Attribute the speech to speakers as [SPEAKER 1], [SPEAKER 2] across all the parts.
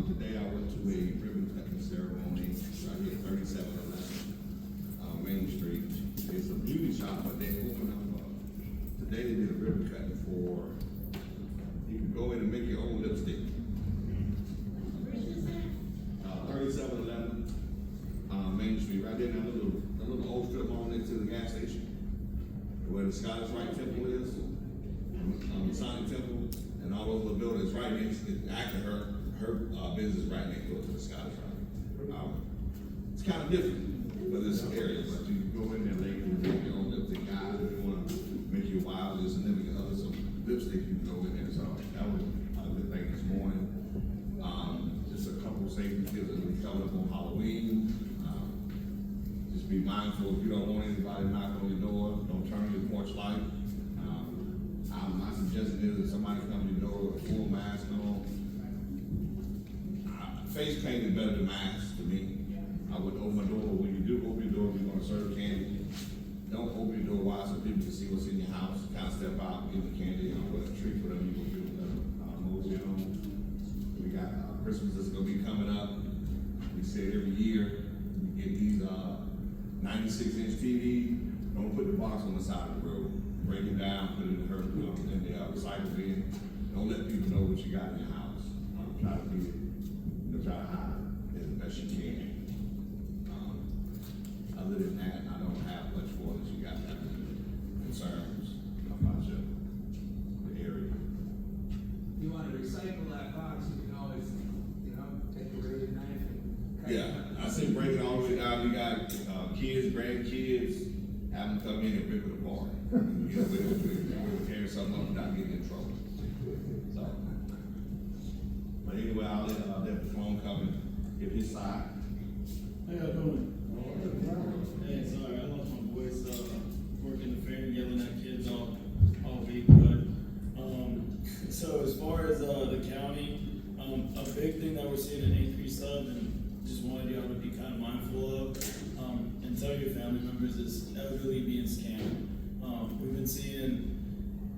[SPEAKER 1] Today I went to a ribbon cutting ceremony right here at 3711 Main Street. It's a beauty shop, but they opened up. Today they did a ribbon cutting for. You can go in and make your own lipstick. 3711 Main Street, right there in that little old strip mall next to the gas station, where the Scottish Rite Temple is, the Sonic Temple, and all those little buildings right next to. Actually, her business right next door to the Scottish Rite. It's kind of different for this area, but you can go in there later and make your own lipstick. Guys, if you want to make your wild, there's significant other some lipstick, you can go in there. So that was a good thing this morning. Just a couple of safety tips that we covered up on Halloween. Just be mindful if you don't want anybody knocking on your door, don't turn your porch light. My suggestion is if somebody comes to your door with a full mask on, face paint is better than mask to me. I would open my door, but when you do open your door, you're going to serve candy. Don't open your door wide so people can see what's in your house. Kind of step out, give the candy, put a treat for them, you can do mosey on. We got Christmas is going to be coming up. We say every year, you get these 96-inch TV. Don't put the box on the side of the road. Break it down, put it in the recycle bin. Don't let people know what you got in your house. Try to be, try to hide it as best you can. Other than that, I don't have much for that. You got any concerns about the area.
[SPEAKER 2] You want to recycle that box, you can always, take a razor knife and cut it.
[SPEAKER 1] Yeah, I say break it all the way down. You got kids, grandkids, have them come in and rip it apart. We're tearing something up without getting in trouble. So, but anyway, I'll let the phone come and give his side.
[SPEAKER 3] How y'all doing? Hey, sorry, I lost my voice working the fair and yelling at kids all week. But so as far as the county, a big thing that we're seeing an increase of, and just wanted y'all to be kind of mindful of, and tell your family members, is elderly being scammed. We've been seeing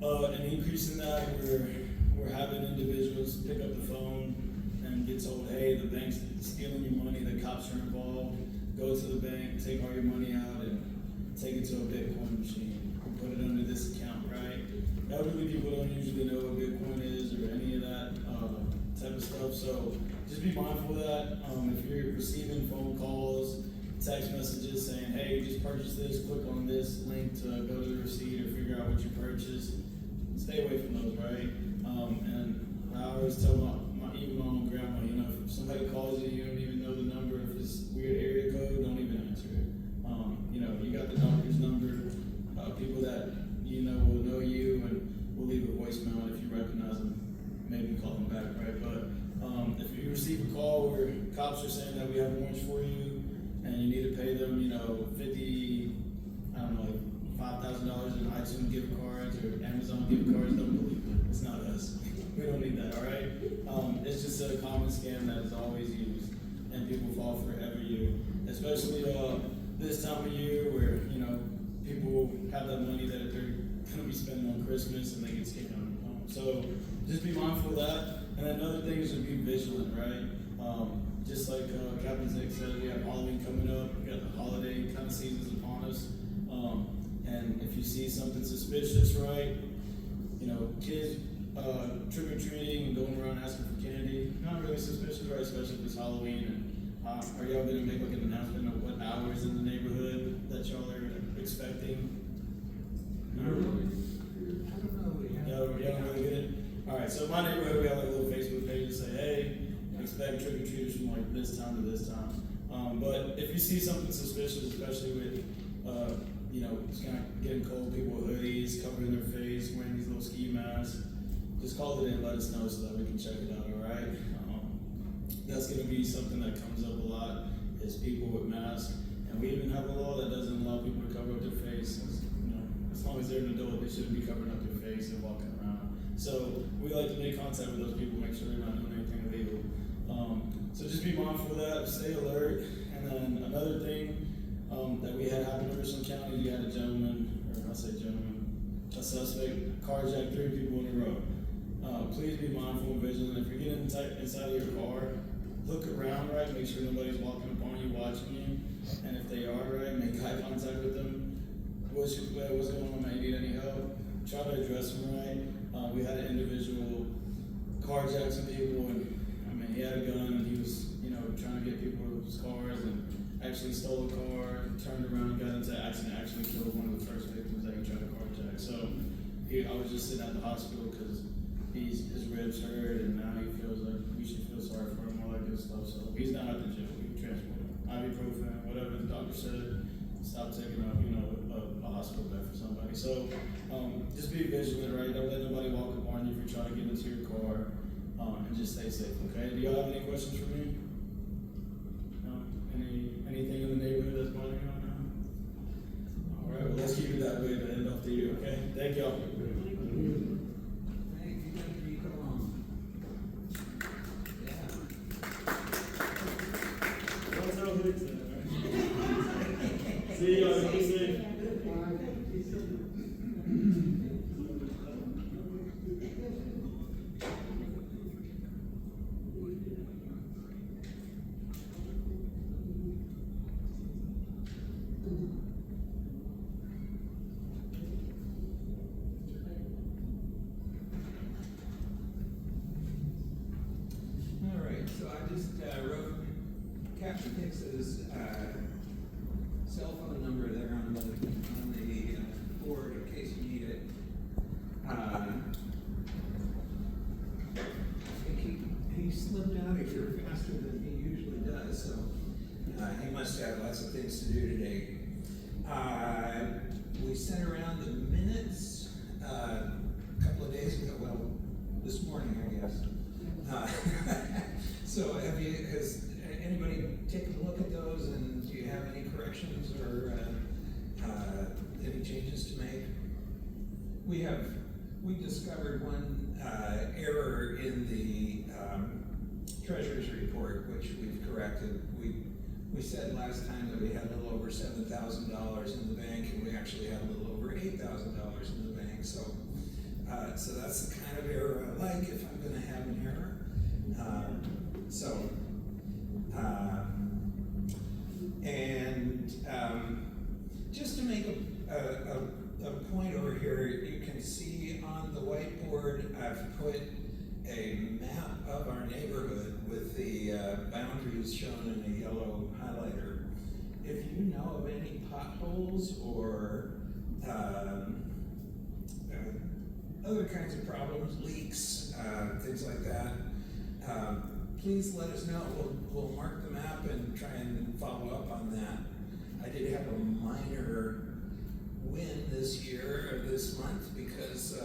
[SPEAKER 3] an increase in that where we're having individuals pick up the phone and get told, hey, the bank's stealing your money, the cops are involved. Go to the bank, take all your money out, and take it to a Bitcoin machine, and put it under this account, right? Elderly people don't usually know what Bitcoin is or any of that type of stuff, so just be mindful of that. If you're receiving phone calls, text messages saying, hey, just purchase this, click on this link to go to the receipt or figure out what you purchased, stay away from those, right? And I always tell even my own grandma, if somebody calls you, you don't even know the number, if it's weird area code, don't even answer it. You got the doctor's number, people that will know you and will leave a voicemail if you recognize them, maybe call them back, right? But if you receive a call where cops are saying that we have a warrant for you and you need to pay them, $5,000 in iTunes gift cards or Amazon gift cards, don't believe it. It's not us. We don't need that, all right? It's just a common scam that is always used, and people fall for it every year. Especially this time of year where, people have that money that they're going to be spending on Christmas and they get scammed. So just be mindful of that. And another thing is to be vigilant, right? Just like Captain Zick said, we have Halloween coming up. We got the holiday kind of seasons upon us. And if you see something suspicious, right? Kids trick-or-treating and going around asking for candy, not really suspicious, right? Especially if it's Halloween. And are y'all going to make like an announcement of what hours in the neighborhood that y'all are expecting? Not really.
[SPEAKER 2] I don't know.
[SPEAKER 3] Y'all don't really get it? All right, so in my neighborhood, we have like a little Facebook page that say, hey, expect trick-or-treaters from like this time to this time. But if you see something suspicious, especially with, it's kind of getting cold, people with hoodies, covering their face, wearing these little ski masks, just call it in and let us know so that we can check it out, all right? That's going to be something that comes up a lot, is people with masks. And we even have a law that doesn't allow people to cover up their face. As long as they're an adult, they shouldn't be covering up their face and walking around. So we like to make contact with those people, make sure they're not doing anything illegal. So just be mindful of that, stay alert. And then another thing that we had happen in Richland County, you had a suspect carjacked 3 people in a row. Please be mindful and vigilant. If you're getting inside of your car look around, right, make sure nobody's walking up on you, watching you, and if they are, right, make eye contact with them. What's going on, man? You need any help? Try to address them right. We had an individual carjack some people, and I mean, he had a gun, and he was, trying to get people's cars, and actually stole a car, turned around, got into an accident, actually killed one of the first victims that he tried to carjack. So, I was just sitting at the hospital because his ribs hurt, and now he feels like we should feel sorry for him, all that good stuff. So he's not at the jail. We transport him. Ibuprofen, whatever the doctor said. Stop taking up, a hospital bed for somebody. So just be vigilant, right? Don't let nobody walk up on you if you're trying to get into your car, and just stay safe. Okay? Do y'all have any questions for me? No? Anything in the neighborhood that's bothering you right now? All right. Well, let's keep it that way to end off the year. Okay? Thank y'all. See y'all. Be safe.
[SPEAKER 2] All right, so I just wrote Captain Hicks's cell phone number there on the board in case you need it. I think he slipped out of here faster than he usually does, so he must have lots of things to do today. We sent around the minutes a couple of days ago, well, this morning, I guess. So has anybody taken a look at those, and do you have any corrections or any changes to make? We discovered one error in the treasurer's report, which we've corrected. We said last time that we had a little over $7,000 in the bank, and we actually had a little over $8,000 in the bank. So that's the kind of error I like if I'm going to have an error. Just to make a point over here, you can see on the whiteboard I've put a map of our neighborhood with the boundaries shown in a yellow highlighter. If you know of any potholes or other kinds of problems, leaks, things like that, please let us know. We'll mark the map and try and follow up on that. I did have a minor win this month, because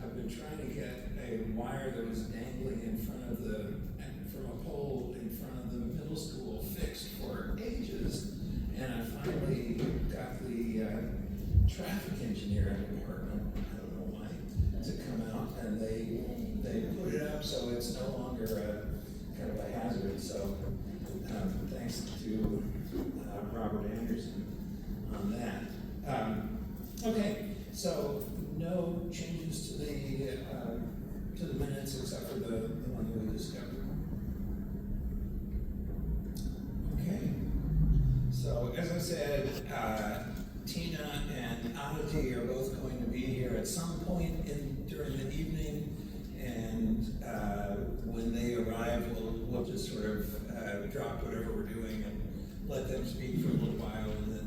[SPEAKER 2] I've been trying to get a wire that was dangling from a pole in front of the middle school fixed for ages, and I finally got the traffic engineering department, I don't know why, to come out, and they put it up so it's no longer kind of a hazard. So thanks to Robert Anderson on that. Okay, so no changes to the minutes except for the one that we discovered. Okay, so as I said, Tina and Aditi are both going to be here at some point during the evening, and when they arrive, we'll just sort of drop whatever we're doing and let them speak for a little while, and then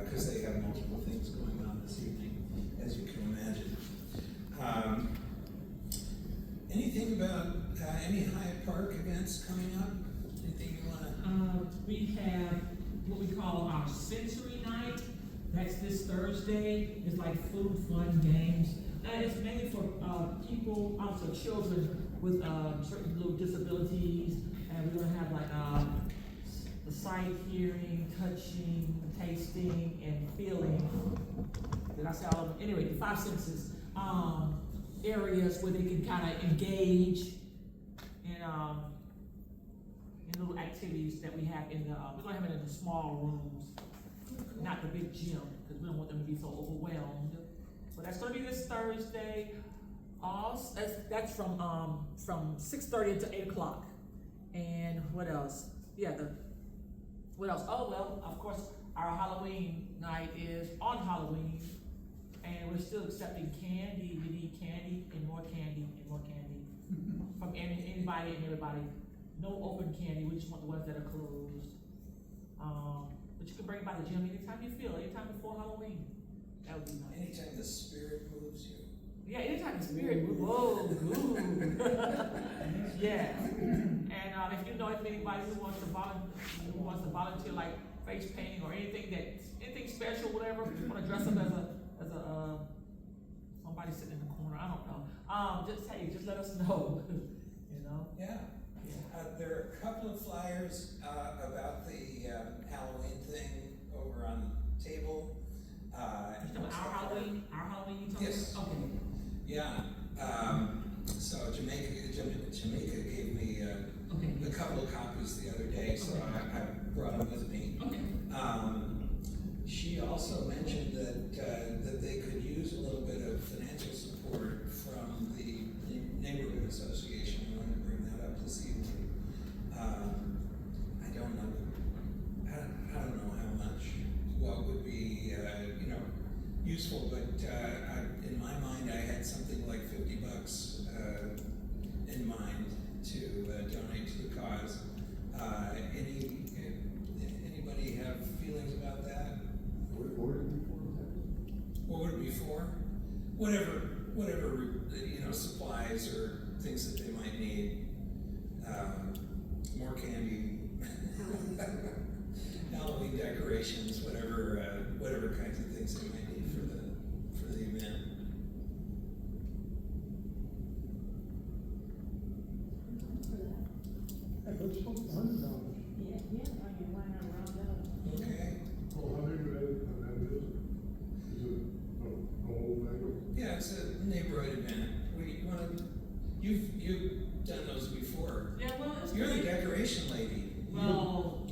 [SPEAKER 2] because they have multiple things going on this evening, as you can imagine. Anything about any Hyatt Park events coming up? Anything you want to?
[SPEAKER 4] We have what we call our sensory night. That's this Thursday. It's like food, fun, games. It's mainly for people, also children with certain little disabilities. And we're gonna have like the sight, hearing, touching, tasting, and feeling. Did I say all of them? Anyway, the five senses. Areas where they can kind of engage in little activities that we have in the, we're gonna have it in the small rooms, not the big gym, because we don't want them to be so overwhelmed. So that's gonna be this Thursday. That's from 6:30 to 8 o'clock. And what else? What else? Oh, well, of course, our Halloween night is on Halloween, and we're still accepting candy. We need candy and more candy and more candy from anybody and everybody. No open candy. We just want the ones that are closed. But you can bring it by the gym anytime you feel, anytime before Halloween. That would be nice.
[SPEAKER 2] Anytime the spirit moves you.
[SPEAKER 4] Yeah, anytime the spirit moves. Whoa, ooh. Yeah. And if you know if anybody who wants to volunteer, like face painting or anything special, whatever, want to dress up as a somebody sitting in the corner, I don't know. Just let us know. You know.
[SPEAKER 2] Yeah. There are a couple of flyers about the Halloween thing over on the table.
[SPEAKER 4] Our Halloween you talking
[SPEAKER 2] Yes.
[SPEAKER 4] about? Okay.
[SPEAKER 2] Yeah. So Jamaica gave me a couple of copies the other day, so I brought them with me.
[SPEAKER 4] Okay.
[SPEAKER 2] She also mentioned that they could use a little bit of financial support from the neighborhood association. I wanted to bring that up this evening. I don't know how much, what would be, useful, but in my mind, I had something like $50 in mind to donate to the cause. Anybody have feelings about that?
[SPEAKER 5] What would it be for?
[SPEAKER 2] What would it be for? Whatever, supplies or things that they might need. More candy, Halloween decorations, whatever kinds of things they might need for the event.
[SPEAKER 5] Hey, let's put $100.
[SPEAKER 2] Okay.
[SPEAKER 5] Well, how big of that is? Is it a whole thing?
[SPEAKER 2] Yeah, it's a neighborhood event. You've done those before.
[SPEAKER 4] Yeah, well, it's
[SPEAKER 2] You're the decoration lady.
[SPEAKER 4] Well,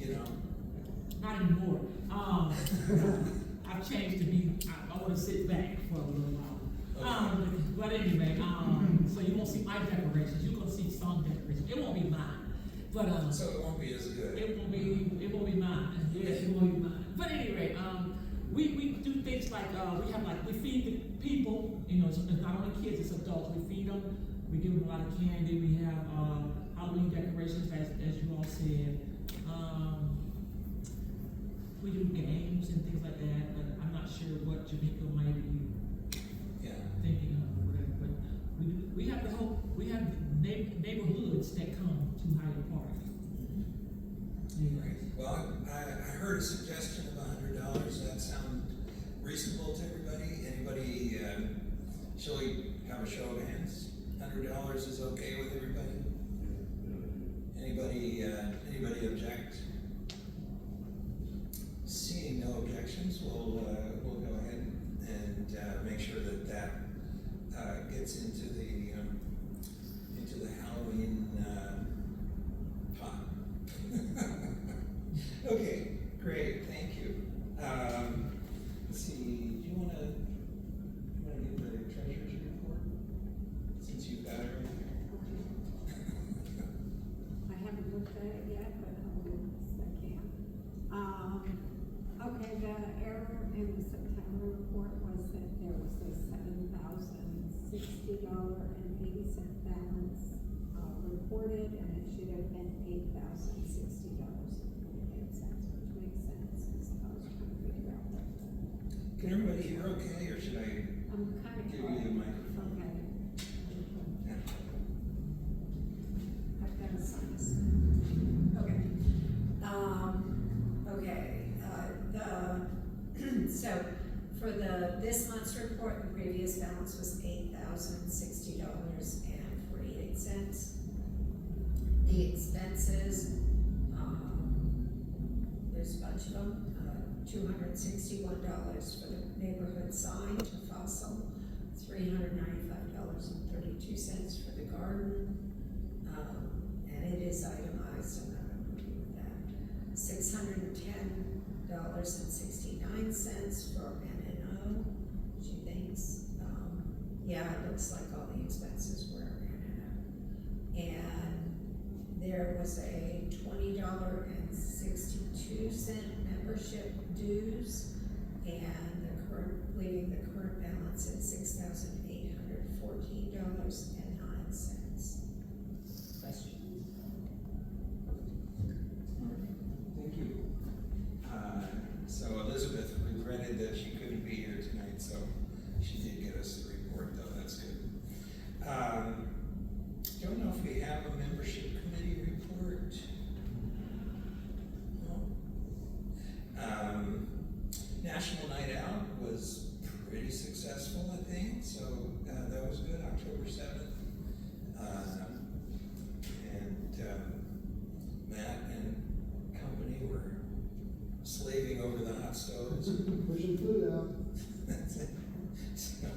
[SPEAKER 4] not anymore. I've changed to be. I want to sit back for a little while.
[SPEAKER 2] Okay.
[SPEAKER 4] But anyway, so you won't see my decorations. You're gonna see some decorations. It won't be mine. But
[SPEAKER 2] So it won't be as good.
[SPEAKER 4] it won't be mine. Yes, it won't be mine. But anyway, we do things like we feed the people. It's not only kids, it's adults. We feed them. We give them a lot of candy. We have Halloween decorations, as you all said. We do games and things like that, but I'm not sure what Jamaica might be thinking of or whatever. But we have neighborhoods that come to Hyatt Park. Yeah.
[SPEAKER 2] Right. Well, I heard a suggestion of $100. Does that sound reasonable to everybody? Anybody, shall we have a show of hands? $100 is okay with everybody? Anybody object? Seeing no objections, we'll go ahead and make sure that gets into the Halloween pot. Okay, great, thank you. Let's see, do you want to give the treasurer's report since you've got it right there?
[SPEAKER 6] I haven't looked at it yet, but I will as I can. Okay, the error in the September report was that there was a $7,060.80 balance reported, and it should have been $8,060.48, which makes sense, because I was trying to figure out what.
[SPEAKER 2] Can everybody hear okay, or should I
[SPEAKER 6] I'm kind of.
[SPEAKER 2] give you the microphone?
[SPEAKER 6] Okay.
[SPEAKER 2] Yeah.
[SPEAKER 6] I've got a sinus. Okay. So for this month's report, the previous balance was $8,060.48. The expenses, there's a bunch of them. $261 for the neighborhood sign to Fossil, $395.32 for the garden, and it is itemized, I'm not gonna argue with that. $610.69 for N&O, she thinks. It looks like all the expenses were N&O. And There was a $20.62 membership dues, and leaving the current balance at $6,814.09.
[SPEAKER 4] Questions?
[SPEAKER 2] Thank you. So Elizabeth regretted that she couldn't be here tonight, so she did get us the report, though, that's good. Don't know if we have a membership committee report. No. National Night Out was pretty successful, I think, so that was good, October 7th. Matt and company were slaving over the hot stoves.
[SPEAKER 5] Pushing food out.
[SPEAKER 2] That's it. So,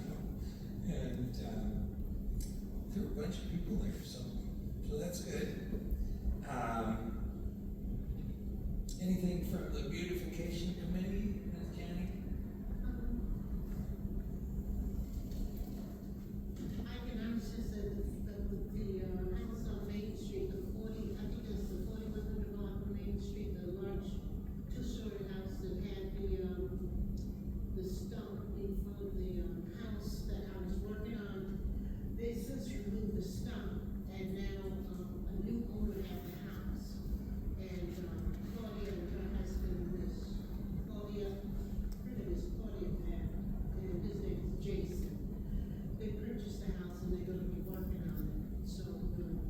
[SPEAKER 2] and there were a bunch of people there, so that's good. Anything from the beautification committee, Ms. Jenny?
[SPEAKER 7] I can answer the house on Main Street, the 40, I think it's the 4100 block on Main Street, the large two-story house that had the stump in front of the house that I was working on. They since removed the stump, and now a new owner had the house. And Claudia and her husband was Claudia, her name is Claudia Pat, and his name is Jason. They purchased the house and they're gonna be working on it, so we'll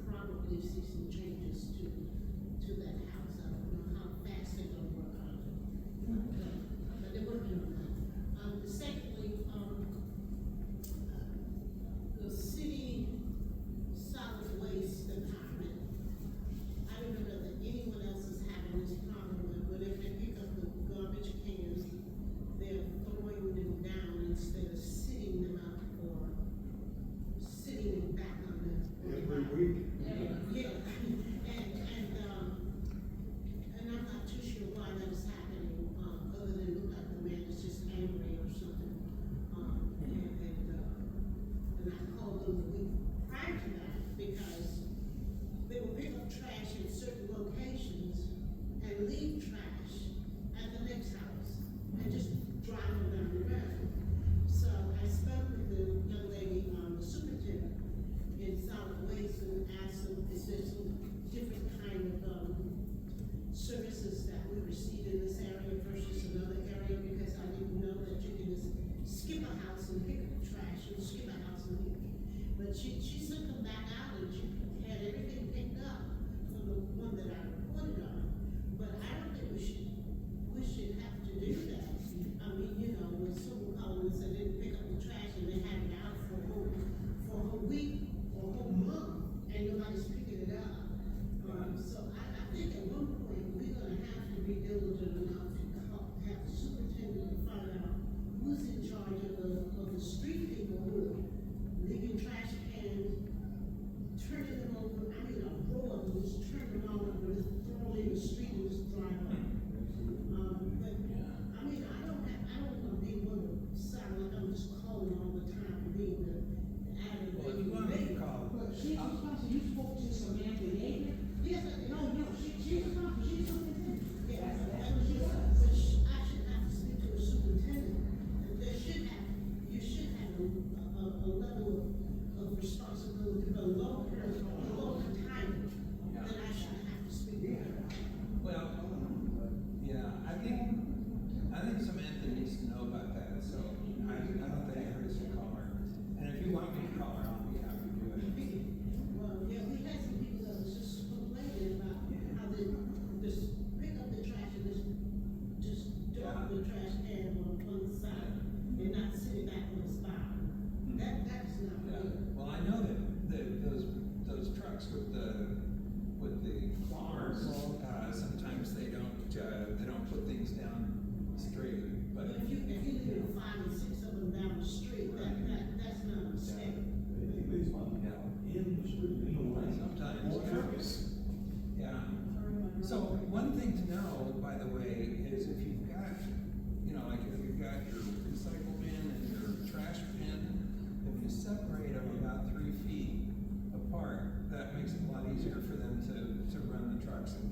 [SPEAKER 7] probably see some changes to that house. I don't know how fast they're gonna work on it, but they're working on that. Secondly, the city solid waste department, I don't know whether anyone else is having this problem, but if they pick up the garbage cans, they're throwing them down instead of sitting them up or sitting them back on the.
[SPEAKER 5] Every week.
[SPEAKER 7] Yeah, and I'm not too sure why that is happening, other than look like the man is just angry or something. And I called them the week prior to that because they will pick up trash in certain locations and leave trash at the next house and just drive them down the road. So I spoke with the young lady, the superintendent in solid waste, and asked them, is there some different kind of services that we receive in this area versus another area, because I didn't know that you can just skip a house and pick up trash and skip a house and pick. But she sent them back out and she had everything picked up from the one that I reported on. But I don't think we should have to do that. I mean, you know, when someone called and said they didn't pick up the trash and they had it out for a whole week or a whole month and nobody's picking it up. So I think at one point we're gonna have to be diligent enough to have the superintendent to find out who's in charge of the street people who are leaving trash cans, turning them over, I mean, a row of them, just turn them all over, just throw them in the street and just drive up. But, I mean, I don't wanna be one to sound like I'm just calling all the time, being the added.
[SPEAKER 2] Well, if you want me to call.
[SPEAKER 8] But she's responsible, you spoke to Samantha Yeager?
[SPEAKER 7] Yes, I did.
[SPEAKER 8] No, she's responsible, she's superintendent.
[SPEAKER 7] Yeah,
[SPEAKER 8] That's what she does.
[SPEAKER 7] but I should have to speak to a superintendent. You should have a level of responsibility below her title that I should have to speak to her.
[SPEAKER 2] Well, yeah, I think Samantha needs to know about that, so I don't think it hurts to call her. And if you want me to call her, I'll be happy to do it.
[SPEAKER 7] Well, yeah, we had some people that was just complaining about how they just pick up the trash and just dump the trash can on the side and not sitting back on the spot. That's not
[SPEAKER 2] Yeah,
[SPEAKER 7] good.
[SPEAKER 2] well, I know that those trucks with the cars, sometimes they don't put things down straight, but.
[SPEAKER 7] But if you leave 5 and 6 of them down the street, that's not a mistake.
[SPEAKER 2] Sometimes. Yeah. So one thing to know, by the way, is if you've got, like if you've got your recycle bin and your trash bin, if you separate them about 3 feet apart, that makes it a lot easier for them trucks and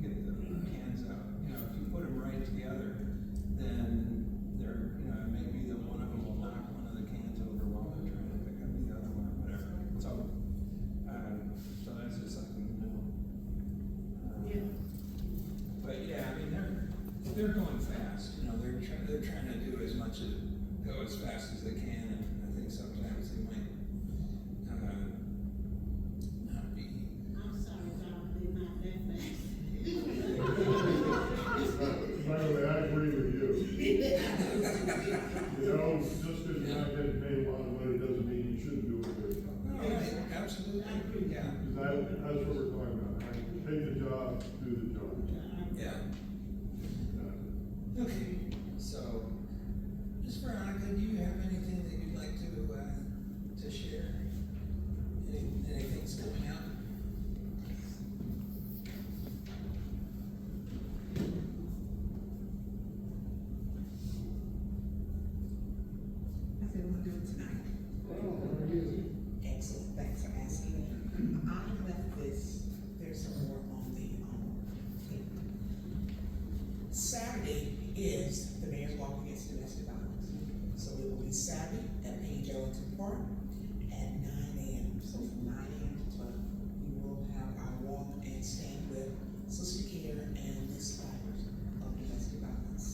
[SPEAKER 2] get the cans out. You know, if you put them right together, then they're, you know, maybe one of them will knock one of the cans over while they're trying to pick up the other one or whatever. So that's just something to know.
[SPEAKER 7] Yeah.
[SPEAKER 2] But yeah, I mean, they're going fast, you know, they're trying to do as much as, go as fast as they can, and I think sometimes they might, not be.
[SPEAKER 7] I'm sorry, Bob, they're not that fast.
[SPEAKER 5] By the way, I agree with you. You know, just because you're not getting paid a lot of money doesn't mean you shouldn't do a good job.
[SPEAKER 2] No, right, absolutely, yeah,
[SPEAKER 5] Because that's what we're talking about. Take the job, do the job.
[SPEAKER 2] yeah. Okay, so, Ms. Veronica, do you have anything that you'd like to share? Anything's coming out?
[SPEAKER 9] How's everyone doing tonight? Excellent, thanks for asking. I left this, there's some more on the, paper. Saturday is the Mayor's Walk Against Domestic Violence. So it will be Saturday at Page Ellington Park at 9 a.m. So from 9 a.m. to 12, we will have our walk and stand with sister care and the survivors of domestic violence.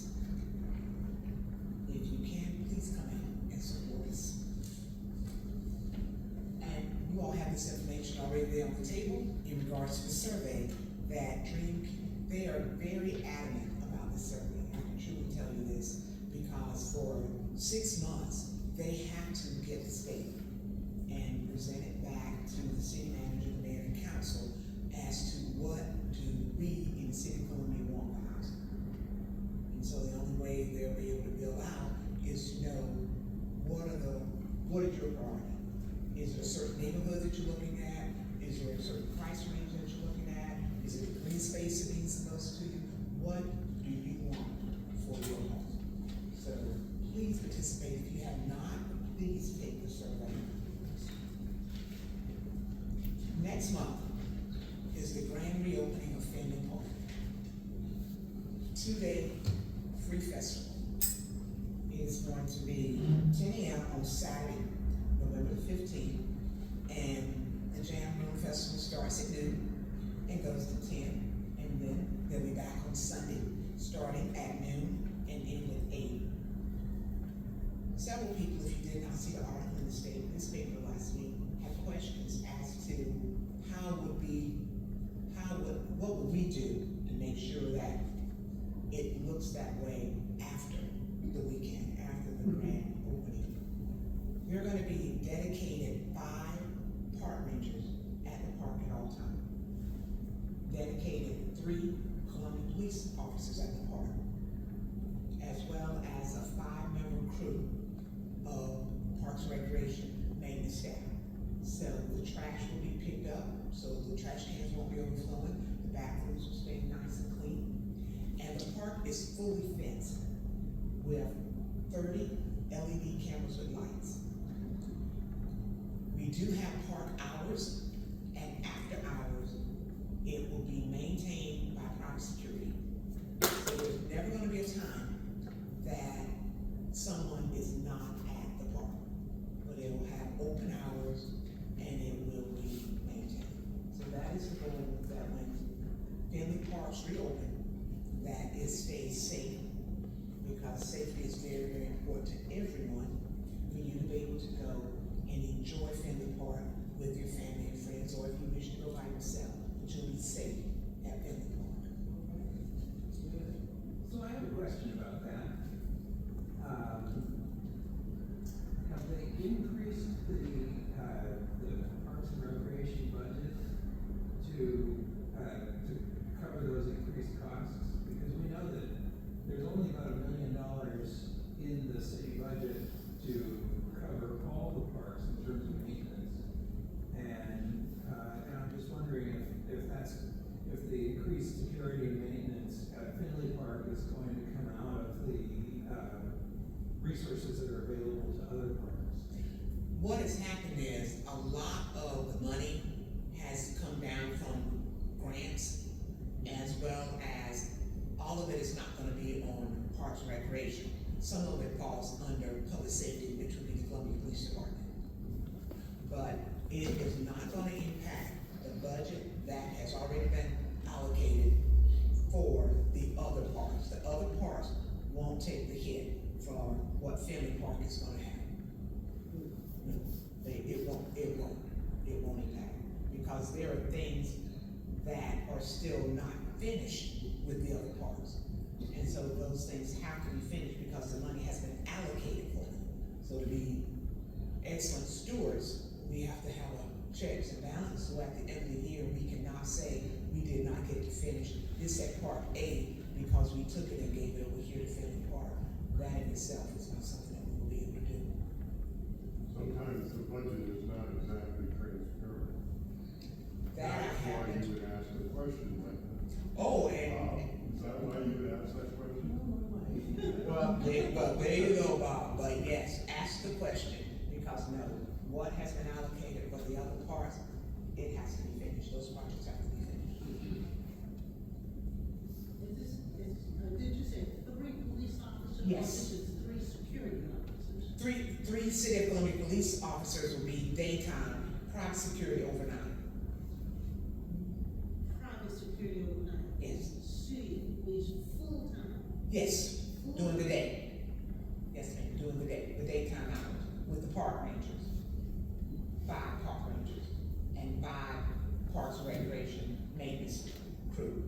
[SPEAKER 9] If you can, please come in and support us. And you all have this information already there on the table in regards to the survey that they are very adamant about the survey. I can truly tell you this because for 6 months, they have to get this data and present it back to the city manager, the mayor, and council as to what do we in the city of Columbia want for housing. And so the only way they'll be able to build out is to know what is your priority? Is there a certain neighborhood that you're looking at? Is there a certain price range that you're looking at? Is it the green space that needs the most to you? What do you want for your home? So please participate. If you have not, please take the survey. Next month is the grand reopening of Finley Park. 2-day free festival. Is going to be 10 a.m. on Saturday, November the 15th, and the Jam Room Festival starts at noon and goes to 10, and then they'll be back on Sunday, starting at noon and ending at 8. Several people, if you did not see the article in the state newspaper last week, have questions as to what would we do to make sure that it looks that way after the weekend, after the grand opening. We're gonna be dedicated 5 park rangers at the park at all times. Dedicated 3 Columbia police officers at the park, as well as a 5-member crew of Parks and Recreation maintenance staff. So the trash will be picked up, so the trash cans won't be overflowing, the bathrooms will stay nice and clean. And the park is fully fenced with 30 LED cameras with lights. We do have park hours, and after hours, it will be maintained by private security. So there's never gonna be a time that someone is not at the park. But it will have open hours, and it will be maintained. So that is the goal, that when Finley Parks reopen, that it stays safe, because safety is very, very important to everyone, for you to be able to go and enjoy Finley Park with your family and friends, or if you wish to go by yourself, but you'll be safe at Finley Park.
[SPEAKER 2] So I have a question about that. Have they increased the Parks and Recreation budget to cover those increased costs? Because we know that there's only about $1 million in the city budget to cover all the parks in terms of maintenance. And I'm just wondering if the increased security and maintenance at Finley Park is going to come out of the resources that are available to other parks.
[SPEAKER 9] What has happened is a lot of the money has come down from grants as well as all of it is not gonna be on Parks and Recreation. Some of it falls under Public Safety, which would be the Columbia Police Department. But it is not gonna impact the budget that has already been allocated for the other parks. The other parks won't take the hit from what Finley Park is gonna have. No, it won't impact, because there are things that are still not finished with the other parks. And so those things have to be finished because the money has been allocated for them. So to be excellent stewards, we have to have a checks and balance, so at the end of the year, we cannot say we did not get to finish this at Part A because we took it and gave it over here to Finley Park. That in itself is not something that we will be able to do.
[SPEAKER 5] Sometimes the budget is not exactly transparent.
[SPEAKER 9] That I
[SPEAKER 5] That's why
[SPEAKER 9] haven't.
[SPEAKER 5] you would ask a question like that.
[SPEAKER 9] Oh, and,
[SPEAKER 5] Is that why you would ask that question?
[SPEAKER 9] well, there you go, Bob, but yes, ask the question, because no, what has been allocated for the other parts, it has to be finished, those projects have to be finished.
[SPEAKER 7] Did you say 3 police officers?
[SPEAKER 9] Yes.
[SPEAKER 7] Or this is 3 security officers?
[SPEAKER 9] Three City of Columbia police officers will be daytime, private security overnight.
[SPEAKER 7] Private security overnight?
[SPEAKER 9] Yes.
[SPEAKER 7] City police full-time?
[SPEAKER 9] Yes, during the day. Yes, ma'am, during the day, the daytime hours, with the park rangers. 5 park rangers, and 5 Parks and Recreation maintenance crew,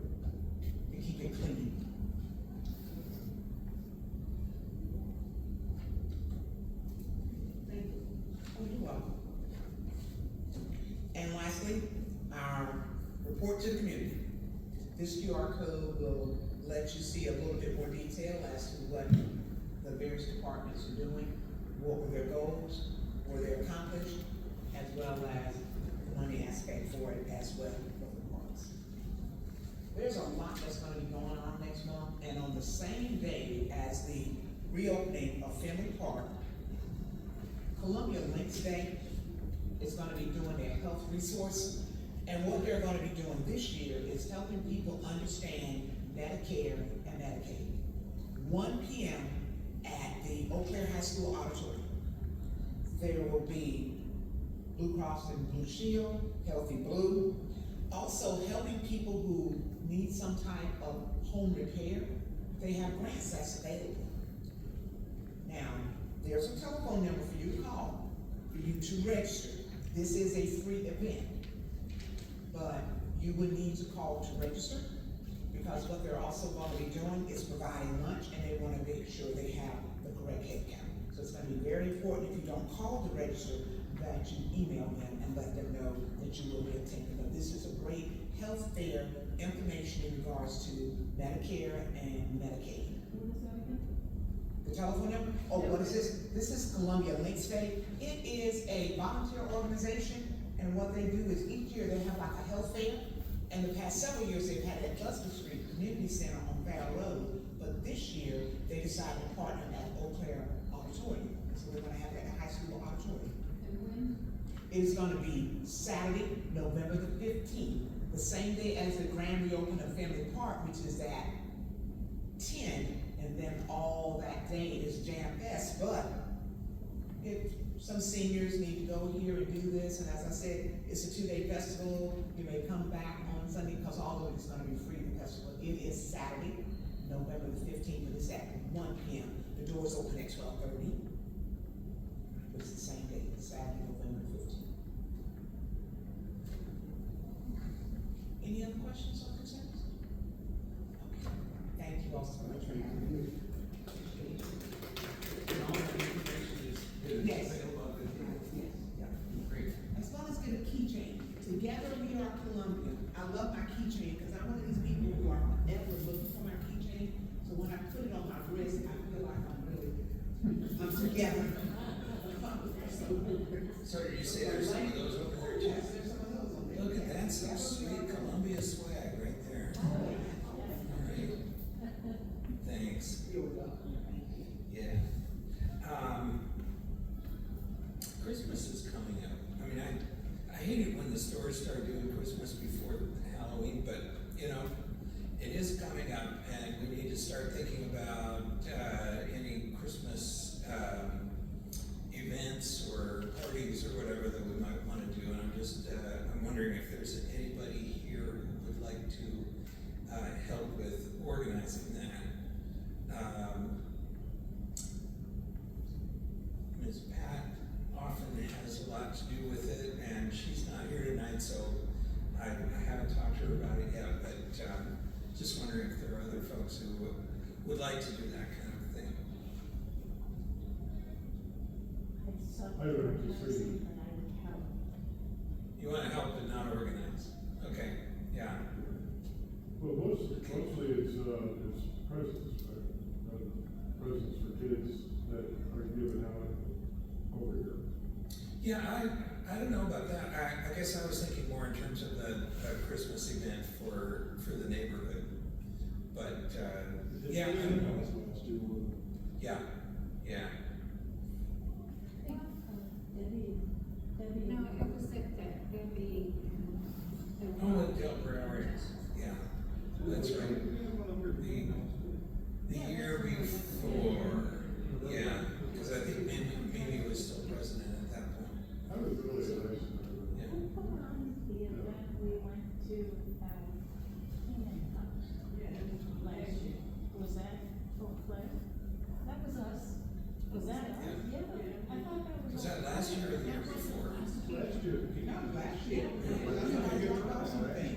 [SPEAKER 9] to keep it clean.
[SPEAKER 7] Thank you.
[SPEAKER 9] Oh, you're welcome. And lastly, our report to the community. This QR code will let you see a little bit more detail as to what the various departments are doing, what were their goals, were they accomplished, as well as the money aspect for it as well for the parks. There's a lot that's gonna be going on next month, and on the same day as the reopening of Finley Park, Columbia Links Day is gonna be doing their health resource. And what they're gonna be doing this year is helping people understand Medicare and Medicaid. 1 p.m. at the Eau Claire High School auditorium. There will be Blue Cross and Blue Shield, Healthy Blue, also helping people who need some type of home repair. They have grants that's available. Now, there's a telephone number for you to call, for you to register. This is a free event, but you would need to call to register, because what they're also going to be doing is providing lunch, and they want to make sure they have the correct head count. So it's going to be very important, if you don't call to register, that you email them and let them know that you will be attending. But this is a great health fair information in regards to Medicare and Medicaid. The telephone number? Oh, what is this? This is Columbia Links Day. It is a volunteer organization, and what they do is each year they have like a health fair. And the past several years they've had it at Gloucester Street Community Center on Farrell Road. But this year they decided to partner at Eau Claire Auditorium. So we're gonna have it at the high school auditorium.
[SPEAKER 8] And when?
[SPEAKER 9] It is gonna be Saturday, November the 15th, the same day as the grand reopening of Finley Park, which is at 10, and then all that day is Jam Fest. But if some seniors need to go here and do this, and as I said, it's a 2-day festival, you may come back on Sunday, because all of it is gonna be free, the festival. It is Saturday, November the 15th, but it's at 1 p.m. The doors open at 12:30. But it's the same day, Saturday, November 15th. Any other questions or concerns? Okay, thank you all so much for having me. Yes. As long as get a keychain. Together we are Columbia. I love my keychain because I'm one of these people who are ever looking for my keychain. So when I put it on my wrist, I feel like I'm together.
[SPEAKER 2] So you say there's some of those over there too?
[SPEAKER 9] Yes, there's some of those on there.
[SPEAKER 2] Look at that, some sweet Columbia swag right there. Alright. Thanks. Yeah. Christmas is coming up. I mean, I hate it when the stores start doing Christmas before Halloween, but, you know, with organizing that. Ms. Pat often has a lot to do with it, and she's not here tonight, so I haven't talked to her about it yet, but, just wondering if there are other folks who would like to do that kind of thing.
[SPEAKER 5] I would disagree.
[SPEAKER 2] You wanna help but not organize? Okay, yeah.
[SPEAKER 5] Well, mostly it's presents, right? Presents for kids that are given out over here.
[SPEAKER 2] Yeah, I don't know about that. I guess I was thinking more in terms of a Christmas event for the neighborhood. But, yeah, I don't know. Yeah, yeah.
[SPEAKER 6] No, it was at that Debbie.
[SPEAKER 2] Oh, at Del Broward, yeah, that's right. The year before, yeah, because I think Mimi was still president at that point.
[SPEAKER 5] That was really nice.
[SPEAKER 2] Yeah.
[SPEAKER 10] The event we went to, Keenan House last year, was that for Claire? That was us. Was that us? Yeah, I thought that was.
[SPEAKER 2] Was that last year or the year before?
[SPEAKER 5] Last year.
[SPEAKER 9] Not last year.
[SPEAKER 2] Okay.
[SPEAKER 10] And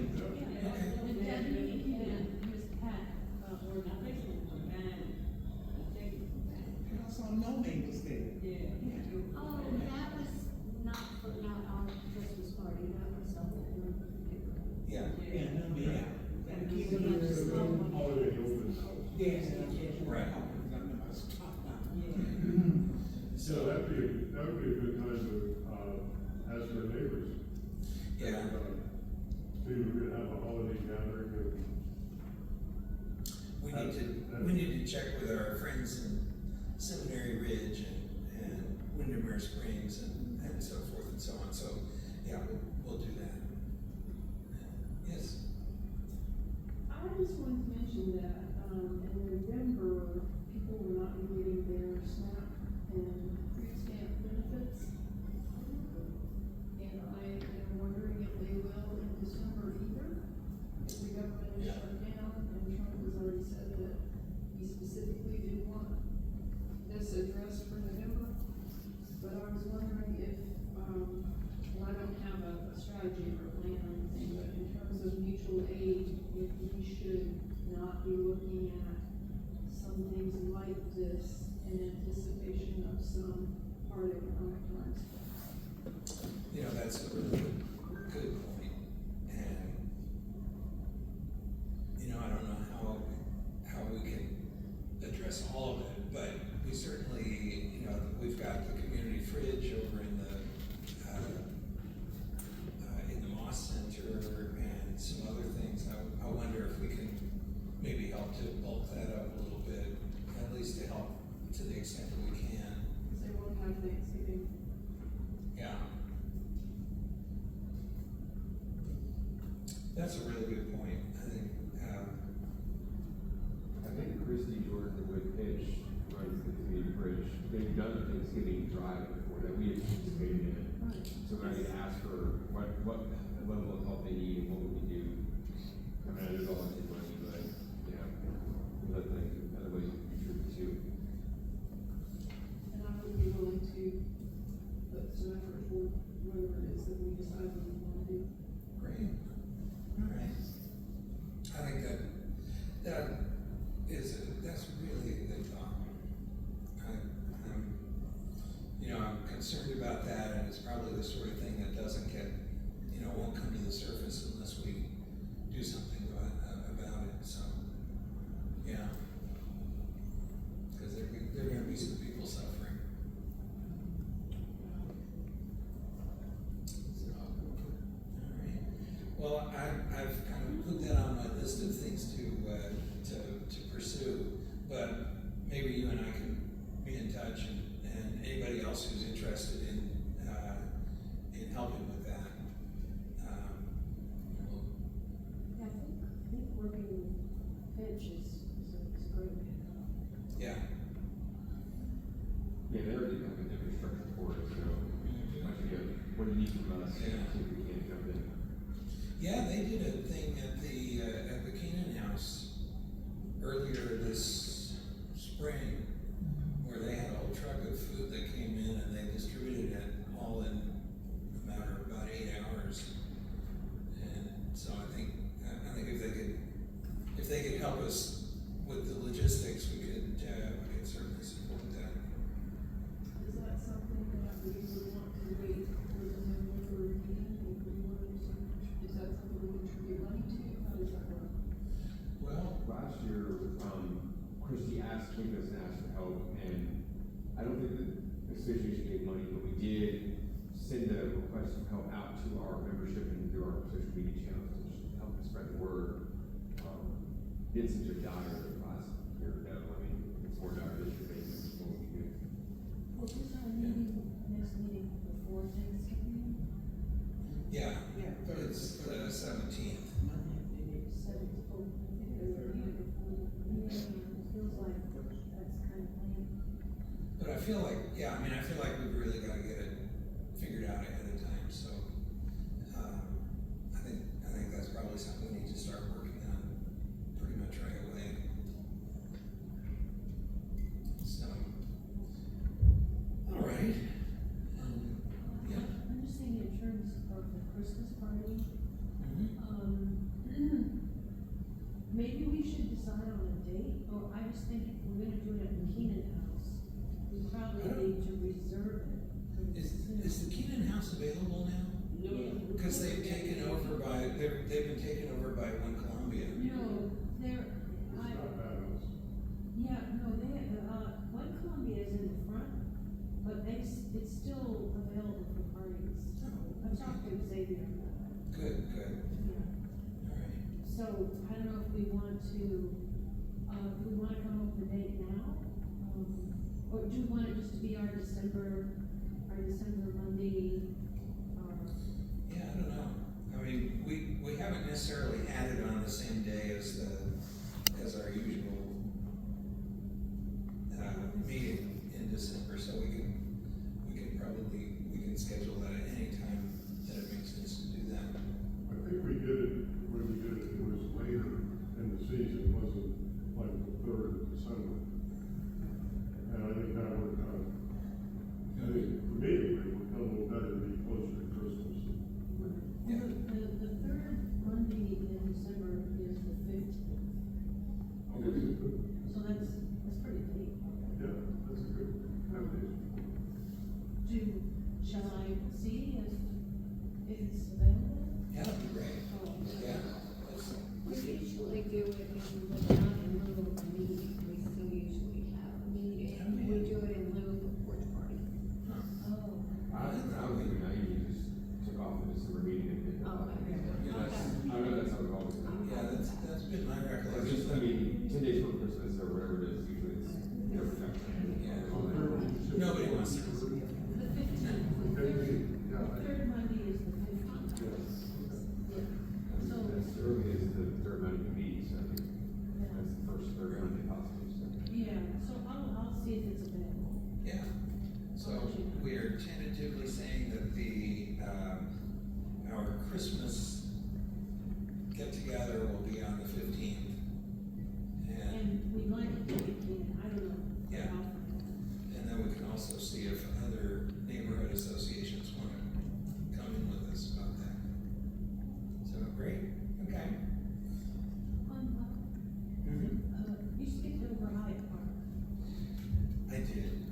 [SPEAKER 10] Debbie and Miss Pat, were not making it,
[SPEAKER 9] And also No Man was there.
[SPEAKER 10] yeah.
[SPEAKER 6] Oh, that was not our Christmas party, that was a whole group of people.
[SPEAKER 2] Yeah,
[SPEAKER 9] Yeah, No Man. And
[SPEAKER 6] Yeah.
[SPEAKER 5] Holiday open house.
[SPEAKER 9] Yes.
[SPEAKER 2] Right.
[SPEAKER 5] So that would be a good time to, ask our neighbors.
[SPEAKER 2] yeah.
[SPEAKER 5] And, maybe we're gonna have a holiday gathering
[SPEAKER 2] We need to check with our friends in Seminary Ridge and Windermere Springs and so forth and so on. So, yeah, we'll do that. Yes.
[SPEAKER 11] I just wanted to mention that, in November, people will not be getting their SNAP and food stamp benefits. And I am wondering if they will in December either, if the government is
[SPEAKER 2] Yeah.
[SPEAKER 11] shut down, and Trump has already said that he specifically didn't want this addressed for November. But I was wondering if, well, I don't have a strategy or a plan or anything, but in terms of mutual aid, if we should not be looking at some things like this in anticipation of some hard economic times.
[SPEAKER 2] You know, that's a really good point. And, you know, I don't know how we can address all of it, but we certainly, you know, we've got the community fridge over in the Moss Center and some other things. I wonder if we can maybe help to bulk that up a little bit, at least to help to the extent that we can.
[SPEAKER 11] Because they won't have Thanksgiving.
[SPEAKER 2] Yeah. That's a really good point.
[SPEAKER 12] I think Christie Jordan would pitch runs the community bridge. They've done a Thanksgiving drive before that we had participated in it. So when I get asked for what level of help they need and what would we do, I mean, there's all in money, but yeah, other ways to contribute too.
[SPEAKER 11] And I would be willing to put some effort toward whatever it is that we decide we want to do.
[SPEAKER 2] Great. All right. I think that's really a good thought. I'm concerned about that, and it's probably the sort of thing that doesn't get, won't come to the surface unless we do something about it. So, yeah. Because there are going to be some people suffering. So, all right. Well, I've kind of put that on my list of things to pursue, but maybe you and I can be in touch, and anybody else who's interested in helping with that.
[SPEAKER 11] I think working with Pitch is great.
[SPEAKER 2] Yeah.
[SPEAKER 12] Yeah, they already have an infrastructure for it, so actually, what do you need from us?
[SPEAKER 2] Yeah.
[SPEAKER 12] See if we can jump in.
[SPEAKER 2] Yeah, they did a thing at the Keenan house this spring, where they had a whole truck of food that came in and they distributed it all in a matter of about 8 hours. And so I think if they could help us with the logistics, we could certainly support that.
[SPEAKER 11] Is that something that we would want to wait for the November meeting, if we wanted to, is that something we contribute money to, how does that work?
[SPEAKER 2] Well,
[SPEAKER 12] Last year, Christie asked, came to us and asked for help, and I don't think the association gave money, but we did send a request for help out to our membership and through our social media channels to just help spread the word. Did such a dire last year ago. I mean, it's more dire this year, maybe it's what we do.
[SPEAKER 10] Well, is our meeting, next meeting before Thanksgiving?
[SPEAKER 2] yeah,
[SPEAKER 9] Yeah,
[SPEAKER 2] it's the 17th.
[SPEAKER 10] Seventh, oh, I think it's the meeting before, yeah, it feels like that's kind of late.
[SPEAKER 2] But I feel like we've really got to get it figured out ahead of time, so, I think that's probably something we need to start working on pretty much right away. So, all right. Yeah.
[SPEAKER 10] I'm just thinking in terms of the Christmas party, maybe we should decide on a date, or I just think if we're gonna do it at the Keenan house, we probably need to reserve it.
[SPEAKER 2] Is the Keenan house available now?
[SPEAKER 10] No.
[SPEAKER 2] Because they've been taken over by One Columbia.
[SPEAKER 10] No, they're,
[SPEAKER 5] It's not bad, it's,
[SPEAKER 10] yeah, no, One Columbia is in the front, but it's still available for parties. I've talked to Xavier about that.
[SPEAKER 2] Good.
[SPEAKER 10] Yeah.
[SPEAKER 2] All right.
[SPEAKER 10] So, I don't know if we want to come up with a date now? Or do you want it just to be our December Monday, or?
[SPEAKER 2] Yeah, I don't know. I mean, we haven't necessarily had it on the same day as our usual meeting in December, so we can schedule that at any time that it makes sense to do that.
[SPEAKER 5] I think we did it, when we did it, it was later in the season, it wasn't like the 3rd of December. And I think that would, for me, it would come a little better to be closer to Christmas.
[SPEAKER 2] Yeah.
[SPEAKER 10] The third Monday in December is the 15th, so that's pretty late.
[SPEAKER 5] Yeah, that's a good foundation.
[SPEAKER 10] Shall I see if it's available?
[SPEAKER 2] Yeah, that'd be great.
[SPEAKER 10] Oh,
[SPEAKER 2] Yeah.
[SPEAKER 6] We usually do it not in lieu of a meeting, we still usually have a meeting, we do it in lieu of a porch party.
[SPEAKER 10] Oh.
[SPEAKER 12] I was thinking now you just took off the December meeting and picked it up.
[SPEAKER 6] Okay.
[SPEAKER 12] Yeah, I know that's how we've always done.
[SPEAKER 2] Yeah, that's been my
[SPEAKER 12] It's
[SPEAKER 2] recollection.
[SPEAKER 12] just, I mean, 10 days before Christmas or whatever it is, usually it's, you know,
[SPEAKER 2] Yeah. Nobody wants to.
[SPEAKER 10] The 15th. Third Monday is the 15th. Yeah. So,
[SPEAKER 12] As early as the third Monday can be, so I think that's the first third Monday possible, so.
[SPEAKER 10] yeah, so I'll see if it's available.
[SPEAKER 2] Yeah. So we are tentatively saying that our Christmas get-together will be on the 15th.
[SPEAKER 10] And we'd like to do it in, I don't know.
[SPEAKER 2] Yeah. And then we can also see if other neighborhood associations want to come in with us about that. So, great, okay.
[SPEAKER 10] You skipped over Hyatt Park.
[SPEAKER 2] I did.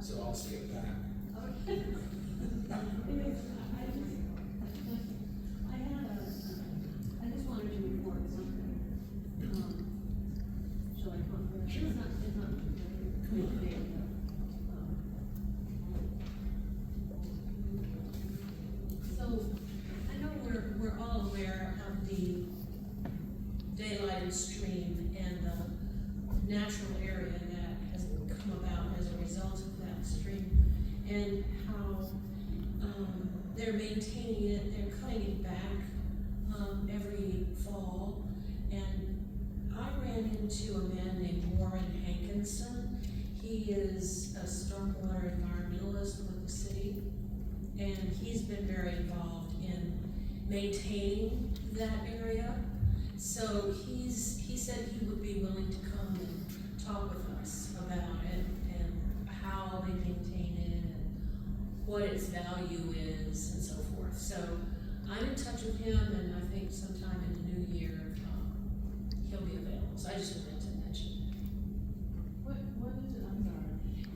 [SPEAKER 2] So I'll skip that.
[SPEAKER 10] Okay. I just wanted to report something. Shall I come up?
[SPEAKER 2] Sure.
[SPEAKER 10] It's not today, so, I know we're all aware of the daylighted stream and the natural area that has come about as a result of that stream, and how, they're maintaining it, they're cutting it back, every fall. And I ran into a man named Warren Hankinson. He is a stormwater environmentalist with the city, and he's been very involved in maintaining that area.
[SPEAKER 13] So he said he would be willing to come and talk with us about it and how they maintain it and what its value is and so forth. So I'm in touch with him, and I think sometime in the new year, he'll be available. So I just wanted to mention
[SPEAKER 10] What is it, I'm sorry?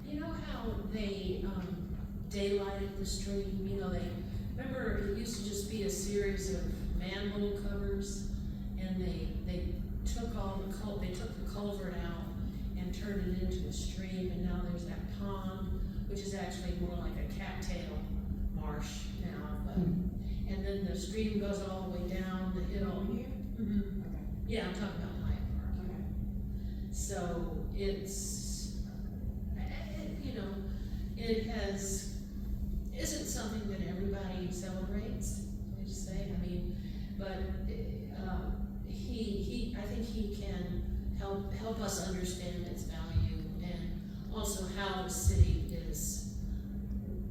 [SPEAKER 13] you know how they daylighted the stream? You know, remember it used to just be a series of manhole covers, and they took the culvert out and turned it into a stream, and now there's that pond, which is actually more like a cattail marsh now. But, and then the stream goes all the way down the hill.
[SPEAKER 10] Here?
[SPEAKER 13] Mhm.
[SPEAKER 10] Okay.
[SPEAKER 13] Yeah, I'm talking about Hyatt Park.
[SPEAKER 10] Okay.
[SPEAKER 13] So it's, isn't something that everybody celebrates, I just say, I mean, but, I think he can help us understand its value and also how the city is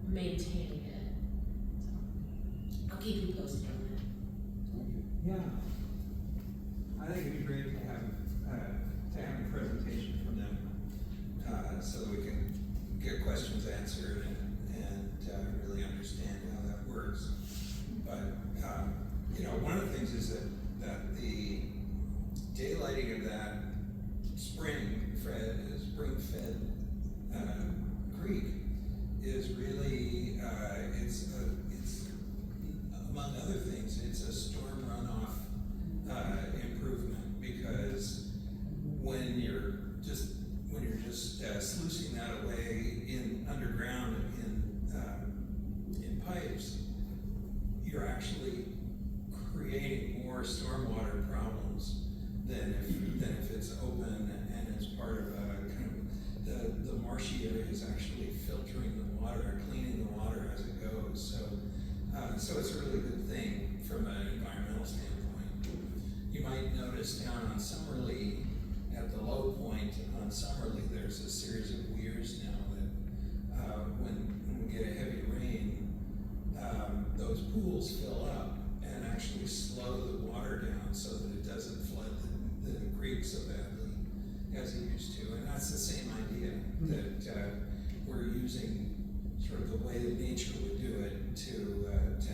[SPEAKER 13] maintaining it. So, I'll keep you posted on that.
[SPEAKER 2] Yeah. I think it'd be great to have a presentation from them, so that we can get questions answered and really understand how that works. But, one of the things is that the daylighting of that spring-fed creek is really, it's among other things, it's a storm runoff improvement, because when you're just sluicing that away underground in pipes, you're actually creating more stormwater problems than if it's open and it's part of a kind of the marshy area is actually filtering the water, cleaning the water as it goes. So it's a really good thing from an environmental standpoint. You might notice down on Summerlee, at the low point on Summerlee, there's a series of weirs now that when we get a heavy rain, those pools fill up and actually slow the water down so that it doesn't flood the creek so badly as it used to. And that's the same idea, that we're using sort of the way that nature would do it to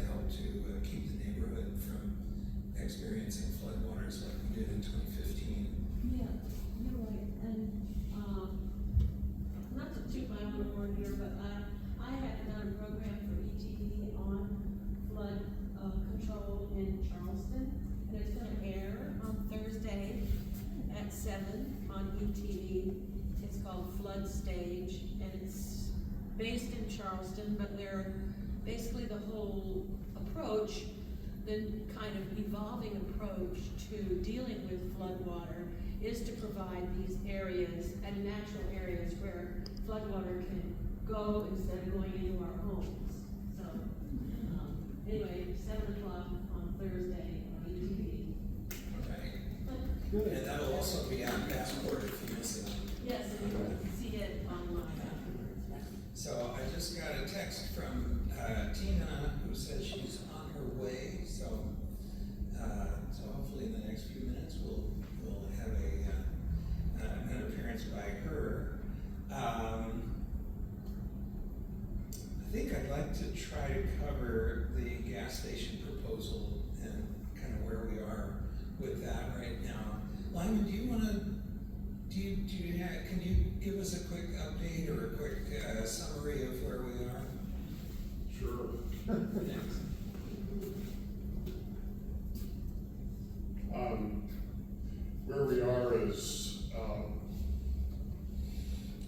[SPEAKER 2] help to keep the neighborhood from experiencing floodwaters like we did in 2015.
[SPEAKER 14] Yeah, you're right, and, not to toot my own horn here, but I had done a program for ETV on flood, control in Charleston, and it's gonna air on Thursday at 7 on ETV. It's called Flood Stage, and it's based in Charleston, but they're basically the whole approach, the kind of evolving approach to dealing with floodwater is to provide these areas and natural areas where floodwater can go instead of going into our homes. So, anyway, 7 o'clock on Thursday on ETV.
[SPEAKER 2] Okay. And that'll also be on Passport if you miss it.
[SPEAKER 14] Yes, and you can see it online afterwards.
[SPEAKER 2] So I just got a text from Tina, who says she's on her way. So hopefully in the next few minutes we'll have an appearance by her. I think I'd like to try to cover the gas station proposal and kind of where we are with that right now. Lyman, do you want to? Can you give us a quick update or a quick summary of where we are?
[SPEAKER 5] Sure.
[SPEAKER 2] Thanks.
[SPEAKER 5] Where we are is,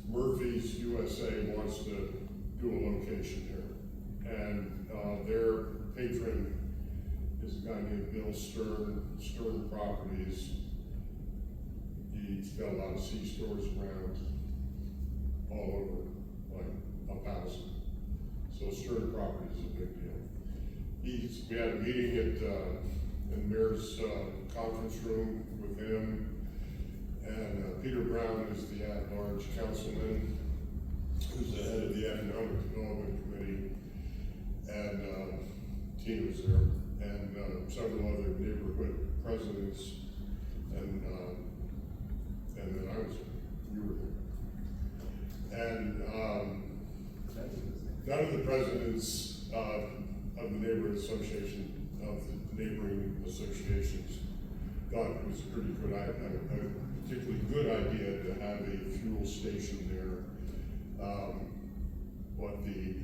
[SPEAKER 5] Murphy's USA wants to do a location here. And, their patron is a guy named Bill Stern Properties. He's got a lot of C-stores around all over, like 1,000. So Stern Properties is a big deal. We had a meeting in the mayor's conference room with him, and Peter Brown is the at-large councilman, who's the head of the Economic Development Committee, and Tina was there, and several other neighborhood presidents of the neighborhood association, of the neighboring associations, thought it was a pretty good, a particularly good idea to have a fuel station there. What the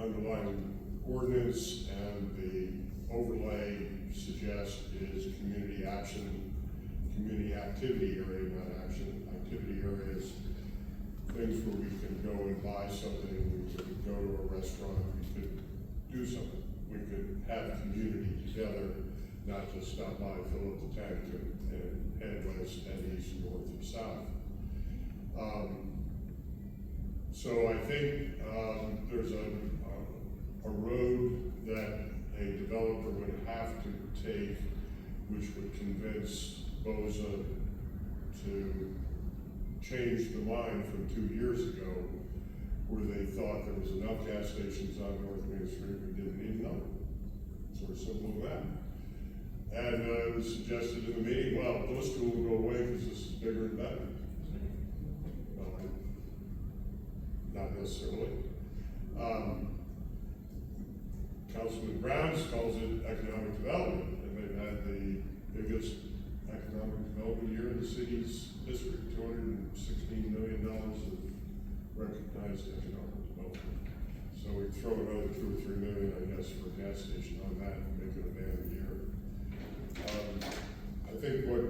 [SPEAKER 5] underlying ordinance and the overlay suggest is community action, community activity area, not action, activity areas, things where we can go and buy something, we could go to a restaurant, we could do something. We could have community together, not just stop by, fill up the tank, and head west, head east, north, and south. So I think there's a road that a developer would have to take, which would convince BOZA to change the mind from 2 years ago, where they thought there was enough gas stations on North Main Street we didn't need another. Sort of simple as that. And it was suggested in the meeting, well, those two will go away because this is bigger and better. Well, not necessarily. Councilman Brown calls it economic development, and they've had the biggest economic development year in the city's history, $216 million of recognized economic development. So we throw another 2 or 3 million, I guess, for a gas station on that and make it a damn year. I think what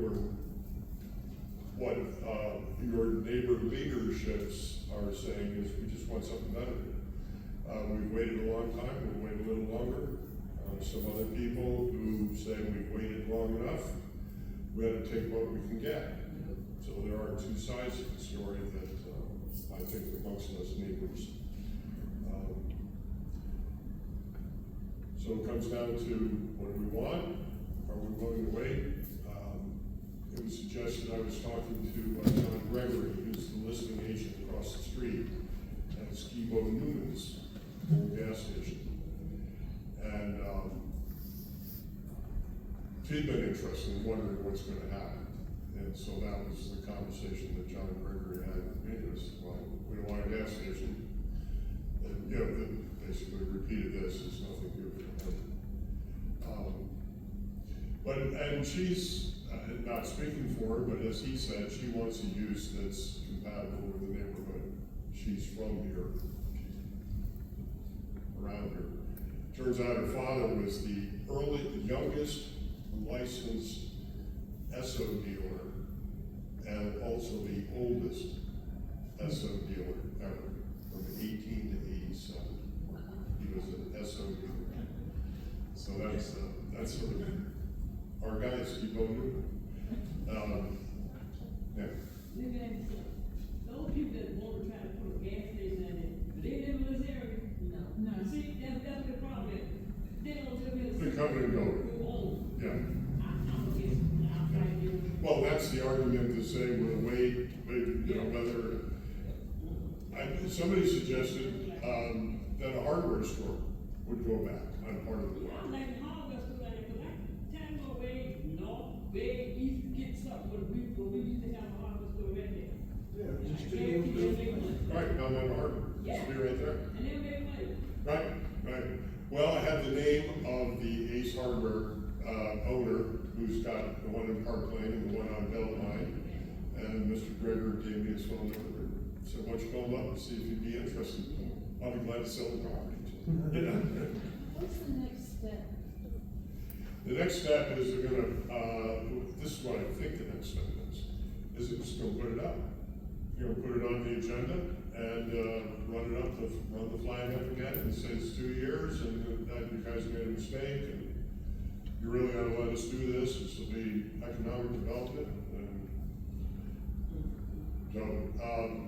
[SPEAKER 5] your neighbor leaderships are saying is we just want something better. We've waited a long time, we'll wait a little longer. Some other people who say we've waited long enough, we ought to take what we can get. So there are two sides of the story that I think amongst us neighbors. So it comes down to what do we want? Are we willing to wait? It was suggested, I was talking to John Gregory, who's the listing agent across the street at Skibo Newman's old gas station. And he'd been interested in wondering what's going to happen. And so that was the conversation that John Gregory had with me. It was, well, we don't want a gas station. And, you know, basically repeated this, it's nothing good for him. And she's not speaking for her, but as he said, she wants a use that's compatible with the neighborhood. She's from here, around here. Turns out her father was the youngest licensed Esso dealer and also the oldest Esso dealer ever, from 18 to 87. He was an Esso dealer. So that's sort of our guys keep on. Yeah.
[SPEAKER 8] Those people that want to try to put a gas station in it, they live in this area? No. See, that's the problem. They don't live in the
[SPEAKER 5] They come and go. Yeah. Well, that's the argument to say we'll wait, you know, whether, somebody suggested, that a hardware store would go back on part of the block.
[SPEAKER 8] I'm like, hardware store, because I can go way north, way east, get something, but we used to have a hardware store right there.
[SPEAKER 5] Yeah, just
[SPEAKER 8] take a little bit.
[SPEAKER 5] Right, down that harbor.
[SPEAKER 8] Yeah.
[SPEAKER 5] Just be right there.
[SPEAKER 8] And they make money.
[SPEAKER 5] Right. Well, I have the name of the Ace Hardware, owner, who's got the one in Park Lane and the one on Beltline. And Mr. Greger gave me his phone number and said, why don't you call him up and see if you'd be interested? I'll be glad to sell the property. You know?
[SPEAKER 10] What's the next step?
[SPEAKER 5] The next step is they're gonna, this is what I think the next step is they're just gonna put it up. You're gonna put it on the agenda and run the flag up again and say it's 2 years and that you guys made a mistake and you really gotta let us do this. This will be economic development. And so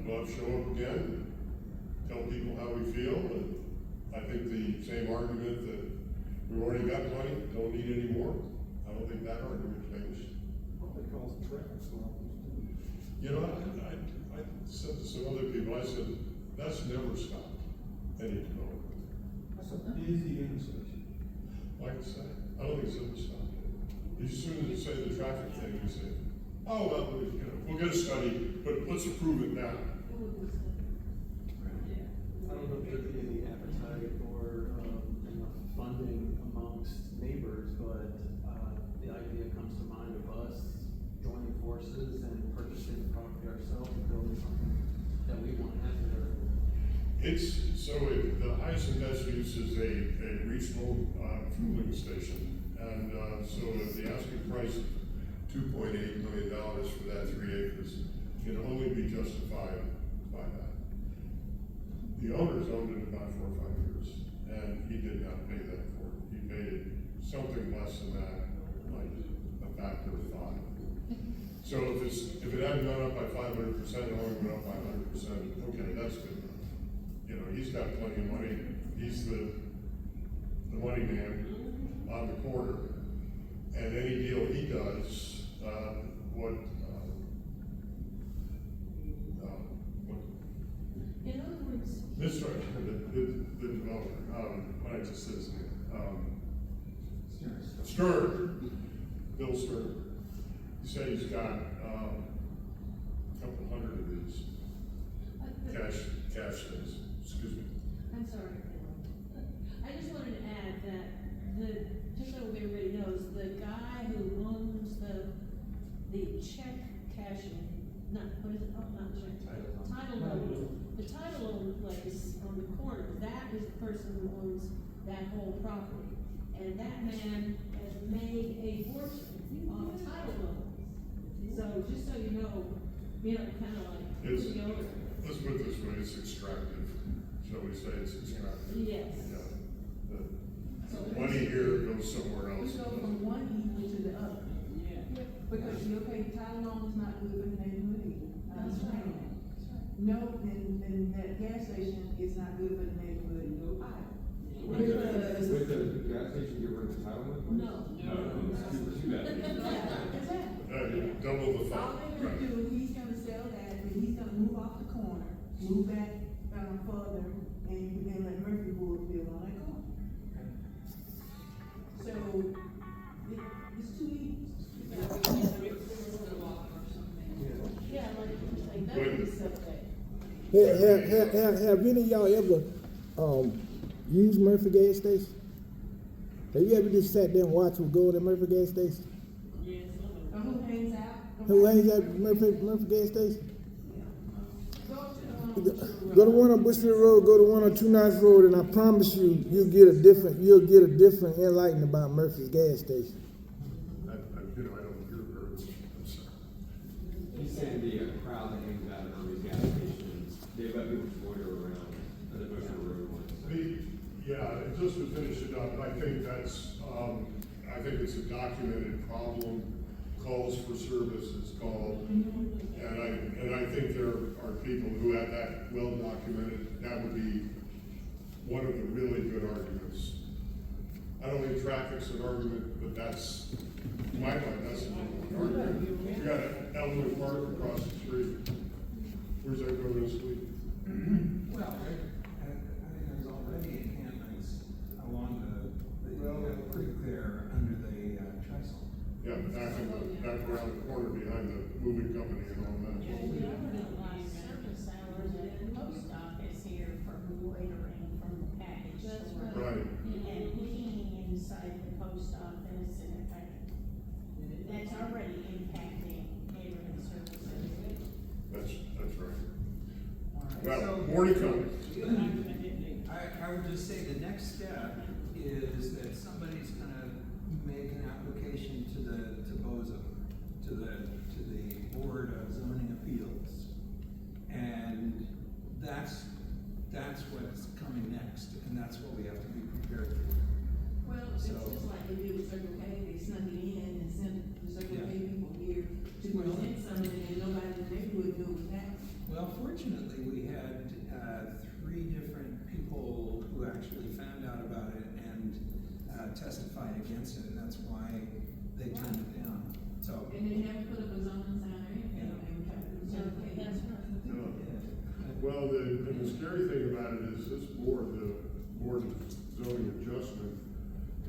[SPEAKER 5] we'll have to show up again, tell people how we feel, and I think the same argument that we've already got plenty, don't need any more. I don't think that argument changed.
[SPEAKER 15] What they call some traffic stops.
[SPEAKER 5] You know, I said to some other people, I said, that's never stopped any development.
[SPEAKER 15] That's a busy intersection.
[SPEAKER 5] Like I said, I don't think it's ever stopped. As soon as you say the traffic thing, you say, oh, well, you know, we'll get a study, but let's approve it now.
[SPEAKER 15] I don't know if there'd be any appetite or enough funding amongst neighbors, but, the idea comes to mind of us joining forces and purchasing the property ourselves and building something that we want to have there.
[SPEAKER 5] The highest and best use is a regional, fueling station. And, so the asking price of $2.8 million for that 3 acres can only be justified by that. The owners owned it about 4 or 5 years, and he did not pay that for it. He paid something less than that, like a factor of 5. So if it hadn't gone up by 500%, it only went up by 100%, okay, that's good enough. You know, he's got plenty of money. He's the money man on the corner. And any deal he does,
[SPEAKER 8] In other words,
[SPEAKER 5] Mr. the developer, I just said his name, Stern, Bill Stern. He said he's got, a couple hundred of these cash things, excuse me.
[SPEAKER 8] I'm sorry. I just wanted to add that just so everybody knows, the guy who owns the check cashing, what is it, not check. Title loan. The title loan place on the corner, that is the person who owns that whole property. And that man has made a fortune on title loans. So just so you know, kind of like, who's the owner.
[SPEAKER 5] Let's put it this way, it's extractive, shall we say it's extractive?
[SPEAKER 8] Yes.
[SPEAKER 5] Yeah. The money here goes somewhere else.
[SPEAKER 11] We go from one evil to the other.
[SPEAKER 8] Yeah.
[SPEAKER 11] Because, okay, title loan is not good for the neighborhood either. I
[SPEAKER 8] That's right.
[SPEAKER 11] understand. No, and that gas station is not good for the neighborhood either.
[SPEAKER 12] With the gas station, get rid of the title?
[SPEAKER 8] No.
[SPEAKER 12] Too bad.
[SPEAKER 11] Exactly.
[SPEAKER 5] Double the
[SPEAKER 11] All
[SPEAKER 5] fun.
[SPEAKER 11] they're gonna do, he's gonna sell that, and he's gonna move off the corner, move back, further, and let Murphy Board build on that corner. So, it's too easy.
[SPEAKER 8] Yeah, like that would be something.
[SPEAKER 16] Have any of y'all ever used Murphy gas station? Have you ever just sat there and watched them go to Murphy gas station?
[SPEAKER 8] Yes.
[SPEAKER 11] Who hangs out?
[SPEAKER 16] Who hangs at Murphy gas station?
[SPEAKER 11] Go to,
[SPEAKER 16] Go to one on Bushville Road, go to one on Two Knives Road, and I promise you'll get a different enlightenment about Murphy's gas station.
[SPEAKER 5] I don't hear her. I'm sorry.
[SPEAKER 12] He's saying the crowd that hangs out at Murphy's gas station, they've got people just loiter around at the Bushville Road one.
[SPEAKER 5] Yeah, just to finish it up, I think it's a documented problem. Calls for service is called, and I think there are people who have that well documented. That would be one of the really good arguments. I don't think traffic's an argument, but that's, in my mind, that's an argument. You got an elderly park across the street. Where's that go this week?
[SPEAKER 2] Well, I think there's already encampments along the creek there under the trestle.
[SPEAKER 5] Yeah, but back around the corner behind the moving company and all that.
[SPEAKER 10] We already got service hours at the post office here for loitering from the package store.
[SPEAKER 5] Right.
[SPEAKER 10] And cleaning inside the post office and that's already impacting neighborhood services.
[SPEAKER 5] That's right.
[SPEAKER 2] Well,
[SPEAKER 5] Well, more to come.
[SPEAKER 2] I would just say the next step is that somebody's gonna make an application to BOZO, to the Board of Zoning Appeals. And that's what's coming next, and that's what we have to be prepared for.
[SPEAKER 11] well, it's just like they did with Circle K, they snuck it in and sent the Circle K people here to present something, and nobody in the neighborhood knew it was happening.
[SPEAKER 2] Well, fortunately, we had 3 different people who actually found out about it and testified against it, and that's why they turned it down. So.
[SPEAKER 11] And they never put up a zoning sign or anything, they were trying to do Circle K.
[SPEAKER 10] That's right.
[SPEAKER 5] Well, the scary thing about it is this board, the Board of Zoning Adjustment,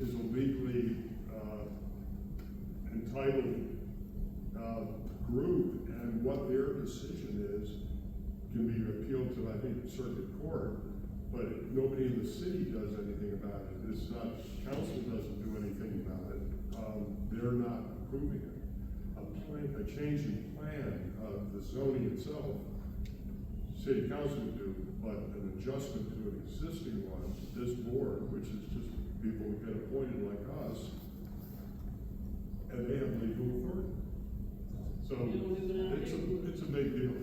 [SPEAKER 5] is a legally entitled group, and what their decision is can be appealed to, I think, circuit court. but nobody in the city does anything about it. It's not, council doesn't do anything about it. They're not approving it. A change in plan of the zoning itself, city council would do, but an adjustment to an existing one, this board, which is just people who get appointed like us, and they have legal authority. So it's a big deal.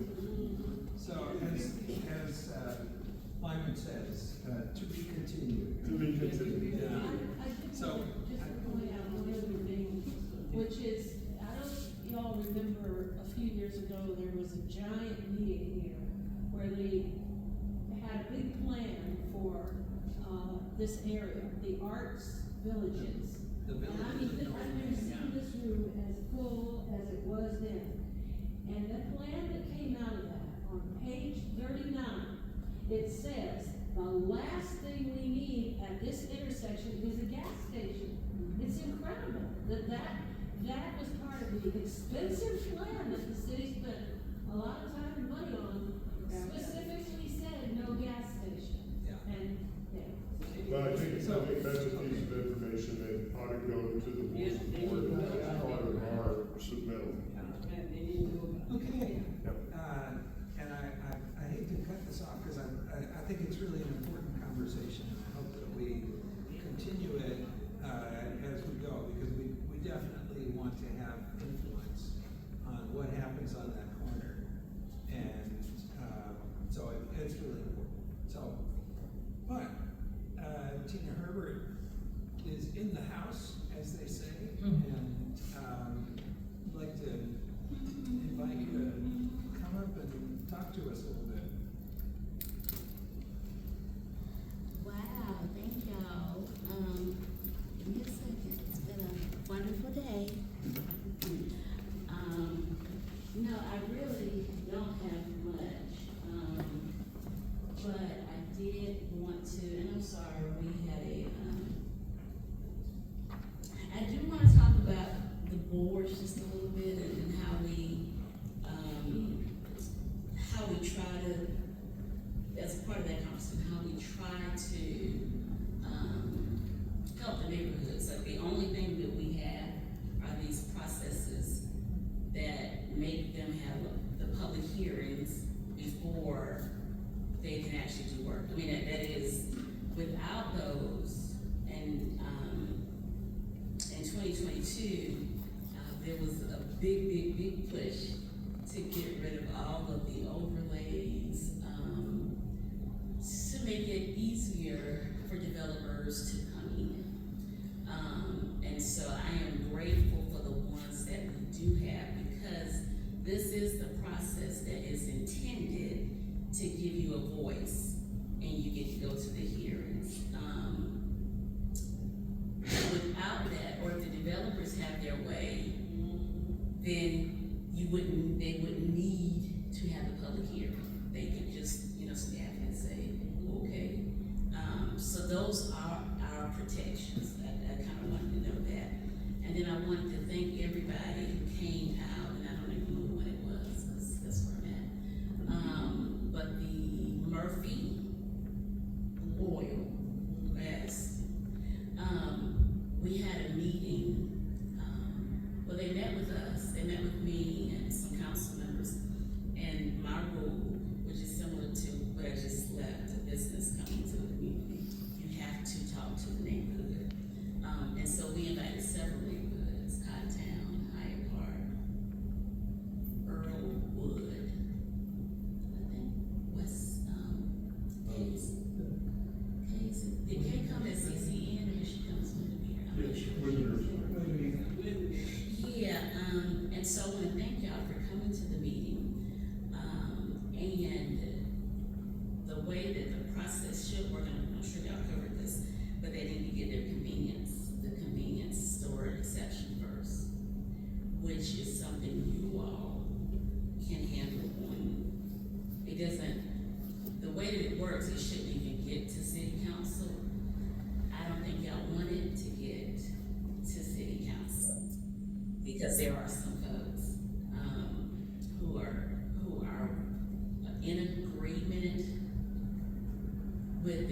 [SPEAKER 2] So as Lyman says, to be continued.
[SPEAKER 5] To be continued.
[SPEAKER 2] Yeah.
[SPEAKER 8] I just
[SPEAKER 2] So-
[SPEAKER 8] want to point out one other thing, which is, I don't know if y'all remember a few years ago, there was a giant meeting here where they had a big plan for, this area, the arts villages.
[SPEAKER 2] The
[SPEAKER 8] And I mean,
[SPEAKER 2] village.
[SPEAKER 8] I've never seen this room as full as it was then. And the plan that came out of that, on page 39, it says, the last thing we need at this intersection is a gas station. It's incredible that was part of the expensive plan that the city spent a lot of time and money on, specifically said no gas station.
[SPEAKER 2] Yeah.
[SPEAKER 8] And, yeah.
[SPEAKER 5] But I think that's a piece of information that ought to go to the board's board as part of our submittal.
[SPEAKER 2] Okay.
[SPEAKER 5] Yep.
[SPEAKER 2] And I hate to cut this off, because I think it's really an important conversation, and I hope that we continue it, as we go, because we definitely want to have influence on what happens on that corner. And, so it's really important. So, but, Tina Herbert is in the house, as they say, and, I'd like to invite you to come up and talk to us a little bit.
[SPEAKER 17] Wow, thank y'all. Give me a second. It's been a wonderful day. I really don't have much. But I did want to, and I'm sorry, we had I do want to talk about the boards just a little bit and how we try to, as part of that conversation, how we try to help the neighborhoods. Like, the only thing that we have are these processes that make them have the public hearings before they can actually do work. I mean, that is, without those, and in 2022, there was a big push to get rid of all of the overlays, to make it easier for developers to come in. And so I am grateful for the ones that we do have, because this is the process that is intended to give you a voice, and you get to go to the hearings. Without that, or if the developers have their way, then they wouldn't need to have the public hearing. They could just, staff and say, okay. So those are our protections. I kind of wanted to know that. And then I wanted to thank everybody who came out, and I don't even know when it was, because that's where I'm at. But the Murphy oil, yes. We had a meeting, well, they met with us, they met with me and some council members, and my rule, which is similar to what I just left, a business coming to the community, you have to talk to the neighborhood. And so we invited several neighborhoods: Cottontown, Hyatt Park, Earlwood, I think West, Case. Did Kay come as CCN, or did she come as Windermere? I'm not sure. Yeah, and so I want to thank y'all for coming to the meeting. And the way that the process should work, I'm sure y'all covered this, but they need to get the convenience store exception first, which is something you all can handle on. It doesn't, the way that it works, it shouldn't even get to city council. I don't think y'all want it to get to city council, because there are some folks who are in agreement with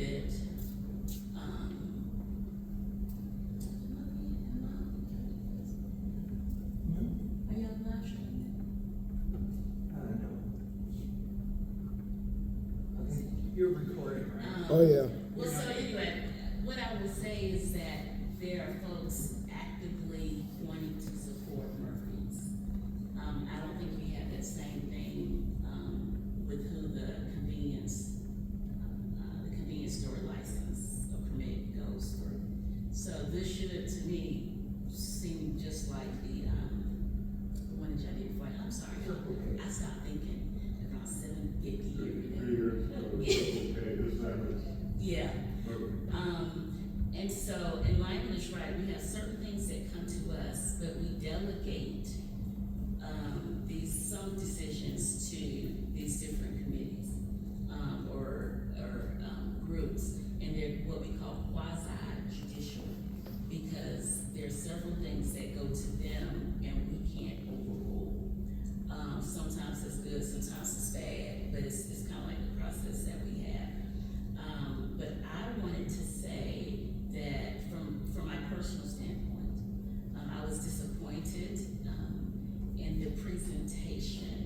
[SPEAKER 16] Oh, yeah.
[SPEAKER 17] Well, so anyway, what I will say is that there are folks actively wanting to support Murphy's. I don't think we have that same thing, with who the convenience store license or permit goes for. So this should, to me, seem just like the one that y'all did before. I'm sorry, I stopped thinking around 750 Yeah. And so, and Lyman is right, we have certain things that come to us, but we delegate, some decisions to these different committees, or groups, and they're what we call quasi-judicial, because there are several things that go to them and we can't overrule. Sometimes it's good, sometimes it's bad, but it's kind of like the process that we have. But I wanted to say that from my personal standpoint, I was disappointed in the presentation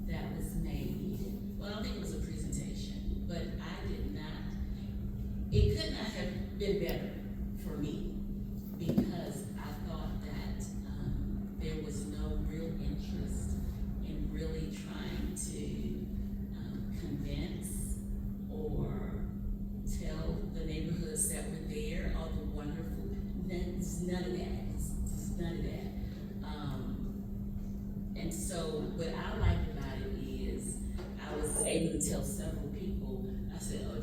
[SPEAKER 17] that was made. Well, I don't think it was a presentation, but it could not have been better for me, because I thought that there was no real interest in really trying to convince or tell the neighborhoods that were there all the wonderful, none of that. It's none of that. And so what I liked about it is I was able to tell several people, I said, oh,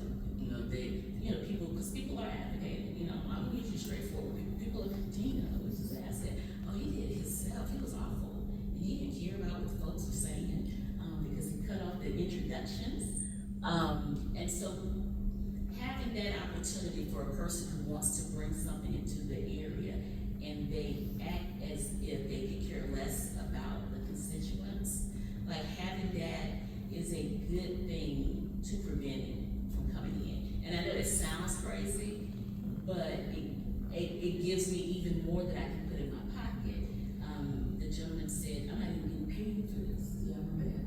[SPEAKER 17] people, because people are advocating, I'm usually straightforward. People are, Tina, which is that, I said, oh, he did it himself, he was awful. And he didn't care about what folks were saying, because he cut off the introductions. And so having that opportunity for a person who wants to bring something into the area and they act as if they could care less about the constituents, like having that is a good thing to prevent it from coming in. And I know it sounds crazy, but it gives me even more that I can put in my pocket. The gentleman said, I'm not even getting paid for this. Yeah, I remember that.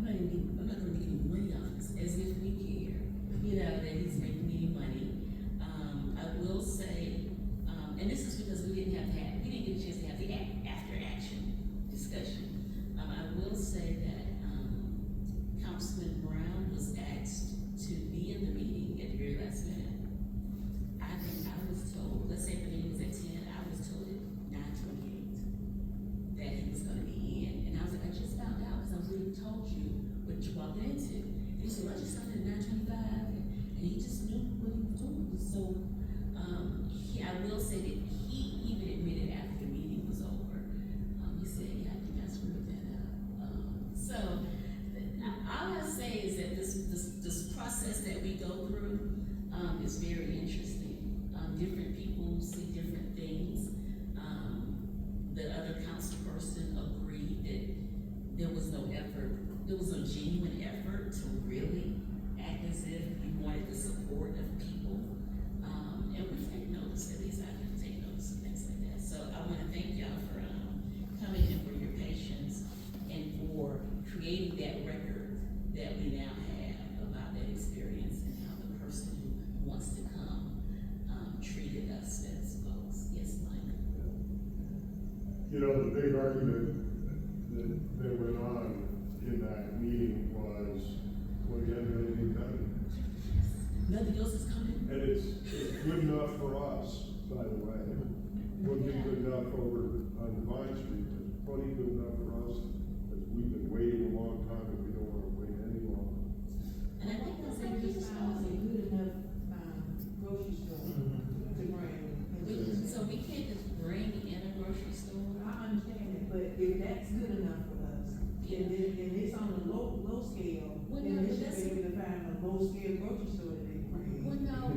[SPEAKER 17] I'm not gonna be getting money on this, as if we care, that he's making any money. I will say, and this is because we didn't get a chance to have the after action discussion. I will say that Councilman Brown was asked to be in the meeting at the very last minute. I think I was told, let's say the meeting was at 10, I was told at 9:28 that he was gonna be in. And I was like, I just found out because I was really told you what you walked into. And he said, well, I just started at 9:25, and he just knew what he was doing. So I will say that he even admitted after the meeting was over, he said, yeah, I think I screwed that up. So all I say is that this process that we go through is very interesting. Different people see different things. The other council person agreed that there was no genuine effort to really act as if you wanted the support of people. And we take notice, at least I can take notice of things like that. So I want to thank y'all for coming and for your patience and for creating that record that we now have about that experience and how the person who wants to come treated us as folks. Yes, Mike.
[SPEAKER 5] The big argument that went on in that meeting was, well, you haven't really been done.
[SPEAKER 17] Nothing else is coming.
[SPEAKER 5] And it's good enough for us, by the way. Wouldn't be good enough over on Vine Street, but plenty good enough for us, because we've been waiting a long time and we don't want to wait any longer.
[SPEAKER 17] And I think that's a
[SPEAKER 9] good enough, grocery store to bring.
[SPEAKER 17] So we can't just bring in a grocery store.
[SPEAKER 9] I understand that, but if that's good enough for us, then it's on a low scale, then they should be able to find a low scale grocery store that they bring.
[SPEAKER 17] Well, no,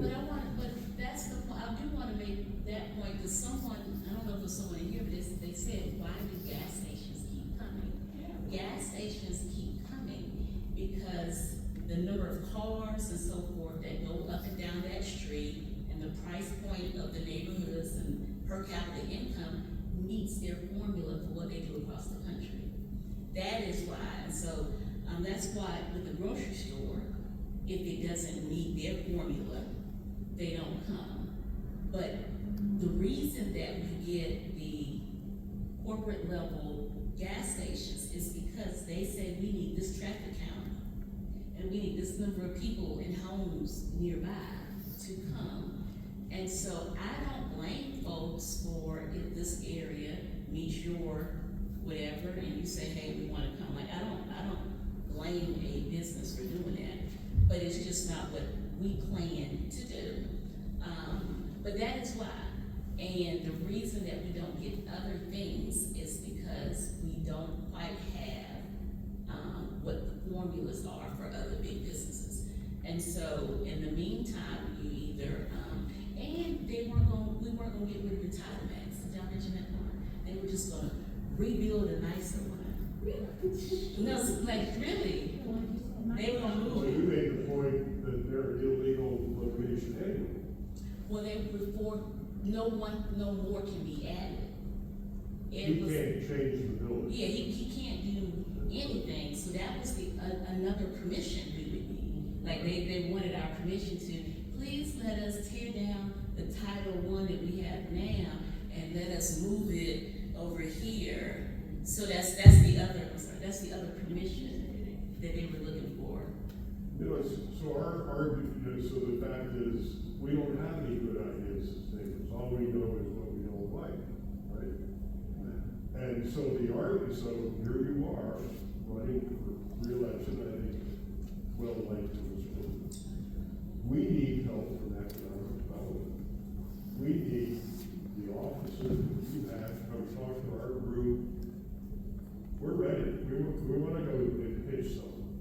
[SPEAKER 17] but that's the point. I do want to make that point, because someone, I don't know if it was someone in here, but they said, why do gas stations keep coming? Gas stations keep coming because the number of cars and so forth that go up and down that street and the price point of the neighborhoods and per capita income meets their formula for what they do across the country. That is why. And so that's why with the grocery store, if it doesn't meet their formula, they don't come. But the reason that we get the corporate level gas stations is because they say we need this traffic count, and we need this number of people in homes nearby to come. And so I don't blame folks for if this area meets your whatever, and you say, hey, we wanna come. Like, I don't blame a business for doing that, but it's just not what we plan to do. But that is why. And the reason that we don't get other things is because we don't quite have, what the formulas are for other big businesses. And so, in the meantime, you either, and we weren't gonna get rid of the title max. Did y'all mention that part? They were just gonna rebuild a nicer one. No, like, really? They were gonna
[SPEAKER 5] Well,
[SPEAKER 17] move
[SPEAKER 5] you
[SPEAKER 17] it.
[SPEAKER 5] made the point that they're an illegal location anyway.
[SPEAKER 17] Well, they were before, no more can be added. It
[SPEAKER 5] You
[SPEAKER 17] was-
[SPEAKER 5] can't change the building.
[SPEAKER 17] Yeah, he can't do anything, so that was the, another permission we would need. Like, they wanted our permission to, please let us tear down the Title I that we have now, and let us move it over here. So that's the other, I'm sorry, that's the other permission that they were looking for.
[SPEAKER 5] You know, so our argument, so the fact is, we don't have any good ideas as neighbors, all we know is what we don't like, right? And so the argument, so here you are, running for re-election, I think, well liked to this room. We need help from economic development. We need the officers that you have come talk to our group. We're ready, we wanna go and pitch something.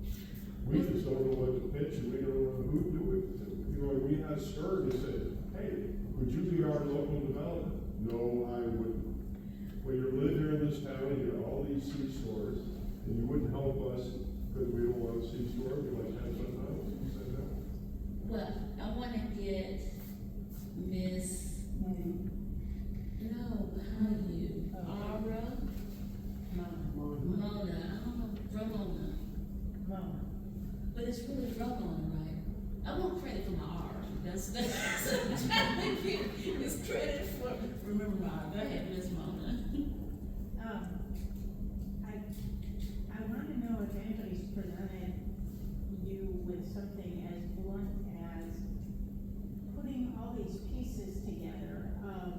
[SPEAKER 5] We just don't know what to pitch, and we don't know who to do it to. You know, we had Stern, he said, hey, would you be our local developer? No, I wouldn't. Well, you live here in this town, and you have all these C-stores, and you wouldn't help us because we don't want a C-store, we like to have something else. He said no.
[SPEAKER 17] Well, I wanna get Miss, no, behind you, Aura, Mona, I don't know, Ramona. But it's really Ramona, right? I want credit for my R. That's I'm trying to get this credit for, remember my R. Go ahead, Miss Mona.
[SPEAKER 10] I want to know if anybody's presented you with something as blunt as putting all these pieces together of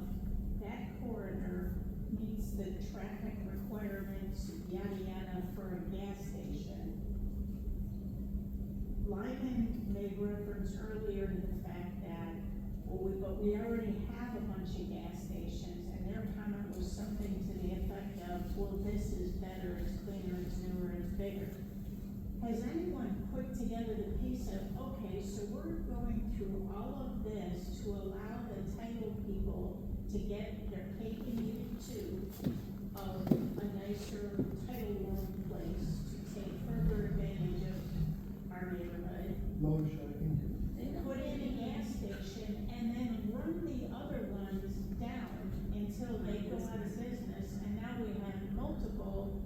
[SPEAKER 10] that corridor meets the traffic requirements, yada yada, for a gas station. Lyman made reference earlier to the fact that, but we already have a bunch of gas stations, and their comment was something to the effect of, well, this is better, it's cleaner, it's newer, it's bigger. Has anyone put together the piece of, okay, so we're going through all of this to allow the title people to get their cake and eat it too, of a nicer title one place to take further advantage of our neighborhood? Put in a gas station and then run the other ones down until they go out of business, and now we have multiple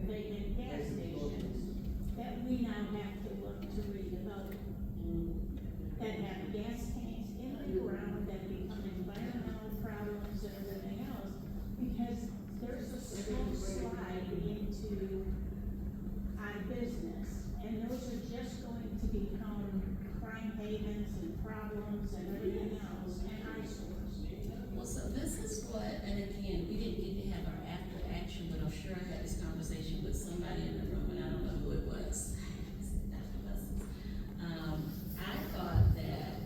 [SPEAKER 10] vacant gas stations that we now have to look to redevelop. That have gas tanks in the ground that become environmental problems and everything else, because there's a slow slide into out of business, and those are just going to become crime havens and problems and everything else, and eyesores.
[SPEAKER 17] Well, so this is what, and again, we didn't get to have our after action, but I'm sure I had this conversation with somebody in the room, and I don't know who it was. I thought that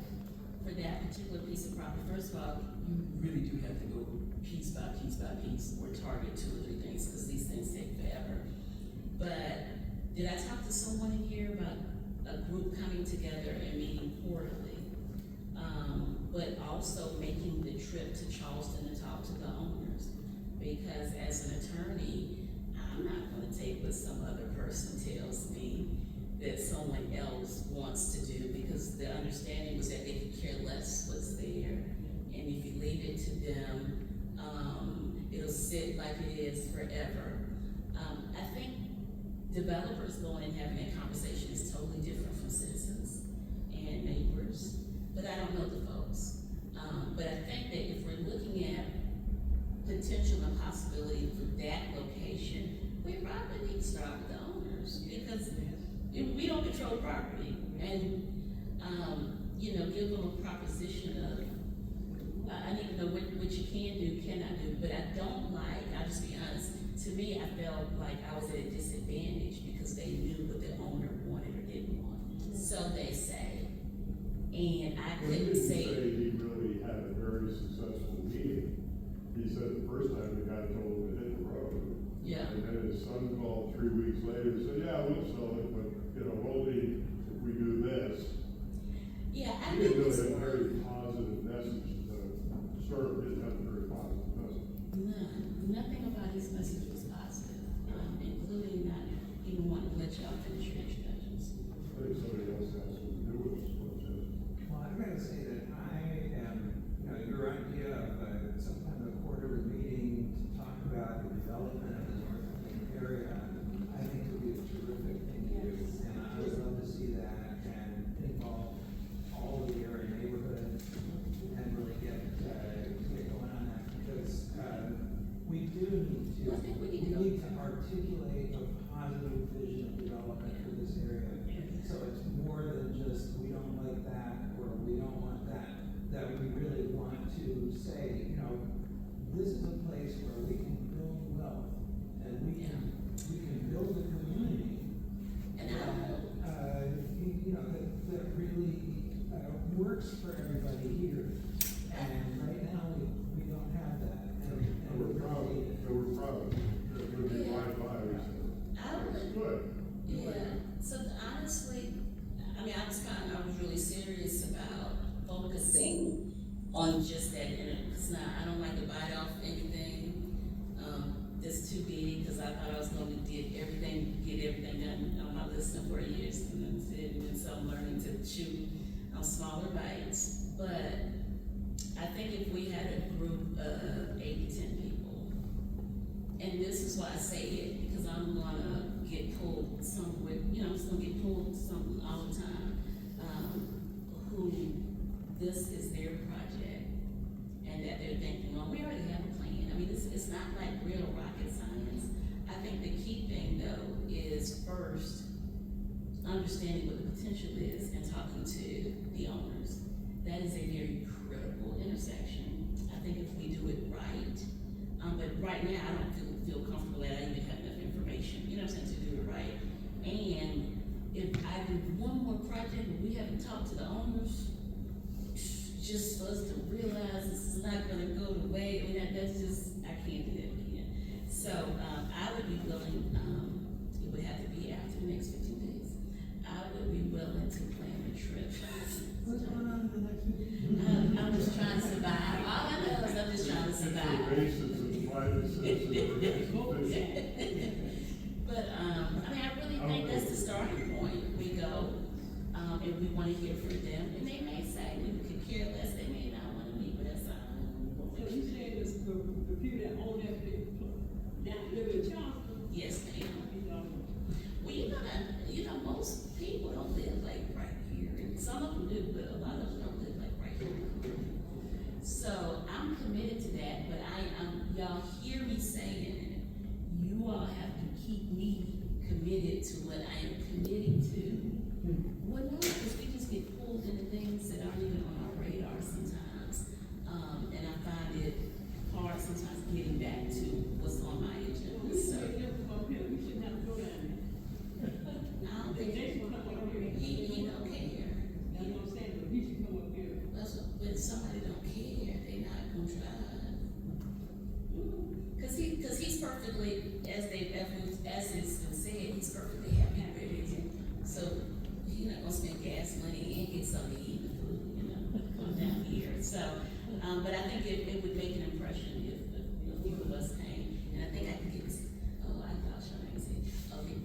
[SPEAKER 17] for that particular piece of property, first of all, you really do have to go piece by piece by piece or target 2 or 3 things, because these things take forever. But did I talk to someone in here about a group coming together and meeting quarterly? But also making the trip to Charleston to talk to the owners. Because as an attorney, I'm not gonna take what some other person tells me that someone else wants to do, because the understanding was that they could care less what's there. And if you leave it to them, it'll sit like it is forever. I think developers going and having that conversation is totally different from citizens. but I don't know the folks. But I think that if we're looking at potential and possibility for that location, we probably need to start with the owners, because we don't control property, and, you know, give them a proposition of, I need to know what you can do, cannot do, but I don't like, I'll just be honest, to me, I felt like I was at a disadvantage because they knew what the owner wanted or didn't want. So they say, and I
[SPEAKER 5] Well, he
[SPEAKER 17] couldn't
[SPEAKER 5] didn't
[SPEAKER 17] say.
[SPEAKER 5] he really had a very successful meeting. He said the first time the guy told him to hit the road.
[SPEAKER 17] Yeah.
[SPEAKER 5] And then his son called 3 weeks later and said, yeah, we'll sell it, but, you know, only if we do this.
[SPEAKER 17] Yeah, I
[SPEAKER 5] He
[SPEAKER 17] think
[SPEAKER 5] didn't
[SPEAKER 17] it's
[SPEAKER 5] really have a very positive message to start, didn't have a very positive message.
[SPEAKER 17] nothing about his message was positive, including not even wanting to let y'all finish your introductions.
[SPEAKER 5] I think somebody else has to do with this process.
[SPEAKER 2] Well, I'm gonna say that I am, you know, your idea of some kind of a quarterly meeting to talk about the development of the North Plain area, I think would be a terrific thing to do. And I would love to see that and involve all of the area neighborhoods and really get going on that, because, we do need to,
[SPEAKER 17] I think we need to
[SPEAKER 2] we need to articulate a positive vision of development for this area. So it's more than just, we don't like that, or we don't want that, that we really want to say, you know, this is a place where we can build wealth, and we can build a community.
[SPEAKER 17] And I don't know.
[SPEAKER 2] You know, that really, works for everybody here. And right now, we don't have that. And
[SPEAKER 5] We're proud,
[SPEAKER 2] really need it.
[SPEAKER 5] we're proud, that would be right by, we said.
[SPEAKER 17] I don't
[SPEAKER 5] It's
[SPEAKER 17] think-
[SPEAKER 5] good.
[SPEAKER 17] Yeah, so honestly, I mean, I was really serious about focusing on just that, because now I don't like to bite off anything, that's too big, because I thought I was going to get everything done on my list in 4 years, and then didn't, and so I'm learning to chew on smaller bites. But I think if we had a group of 8 to 10 people, and this is why I say it, because I'm gonna get pulled somewhere, you know, I'm just gonna get pulled some all the time, who this is their project, and that they're thinking, well, we already have a plan. I mean, it's not like real rocket science. I think the key thing though is first understanding what the potential is and talking to the owners. That is a very critical intersection. I think if we do it right, but right now I don't feel comfortable that I even have enough information, you know what I'm saying, to do it right. And if I do one more project where we haven't talked to the owners, just for us to realize this is not gonna go the way, I mean, that's just, I can't do that again. So, I would be willing, it would have to be after the next 15 days. I would be willing to plan a trip.
[SPEAKER 9] What's going on in the next meeting?
[SPEAKER 17] I'm just trying to survive. All I know is I'm just trying to
[SPEAKER 5] It's your
[SPEAKER 17] survive.
[SPEAKER 5] basis of private citizen participation.
[SPEAKER 17] But, I mean, I really think that's the starting point. We go, and we wanna hear from them, and they may say, we could care less, they may not wanna meet with us.
[SPEAKER 10] So you saying this, the people that own that big, down, live in Charleston?
[SPEAKER 17] Yes, ma'am. Well, you know, most people don't live like right here, and some of them do, but a lot of them don't live like right here. So I'm committed to that, but y'all hear me saying it, you all have to keep me committed to what I am committing to. Well, no, because we just get pulled into things that aren't even on our radar sometimes. And I find it hard sometimes getting back to what's on my agenda, so.
[SPEAKER 10] We shouldn't have to go down there.
[SPEAKER 17] I don't think he don't care.
[SPEAKER 10] That's what I'm saying, but he should come up here.
[SPEAKER 17] When somebody don't care, they not gonna try. Cause he's perfectly, as it's been said, he's perfectly happy where it is. So he's not gonna spend gas money and get something to eat, you know, come down here. So, but I think it would make an impression if a few of us came, and I think I can get this. Oh, I thought Charmaine said, okay.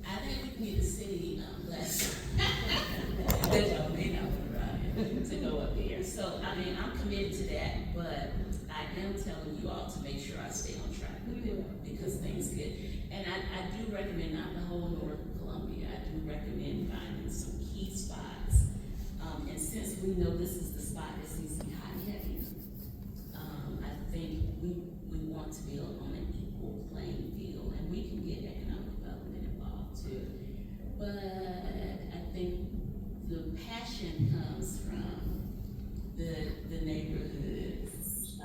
[SPEAKER 17] I think we can get the city, less. That y'all may not want to go up there. So, I mean, I'm committed to that, but I am telling you all to make sure I stay on track with it, because things get, and I do recommend not the whole North Columbia. I do recommend finding some key spots, And since we know this is the spot that seems to be hot and heavy, I think we want to be on an equal playing field, and we can get economic development involved too. But I think the passion comes from the neighborhoods.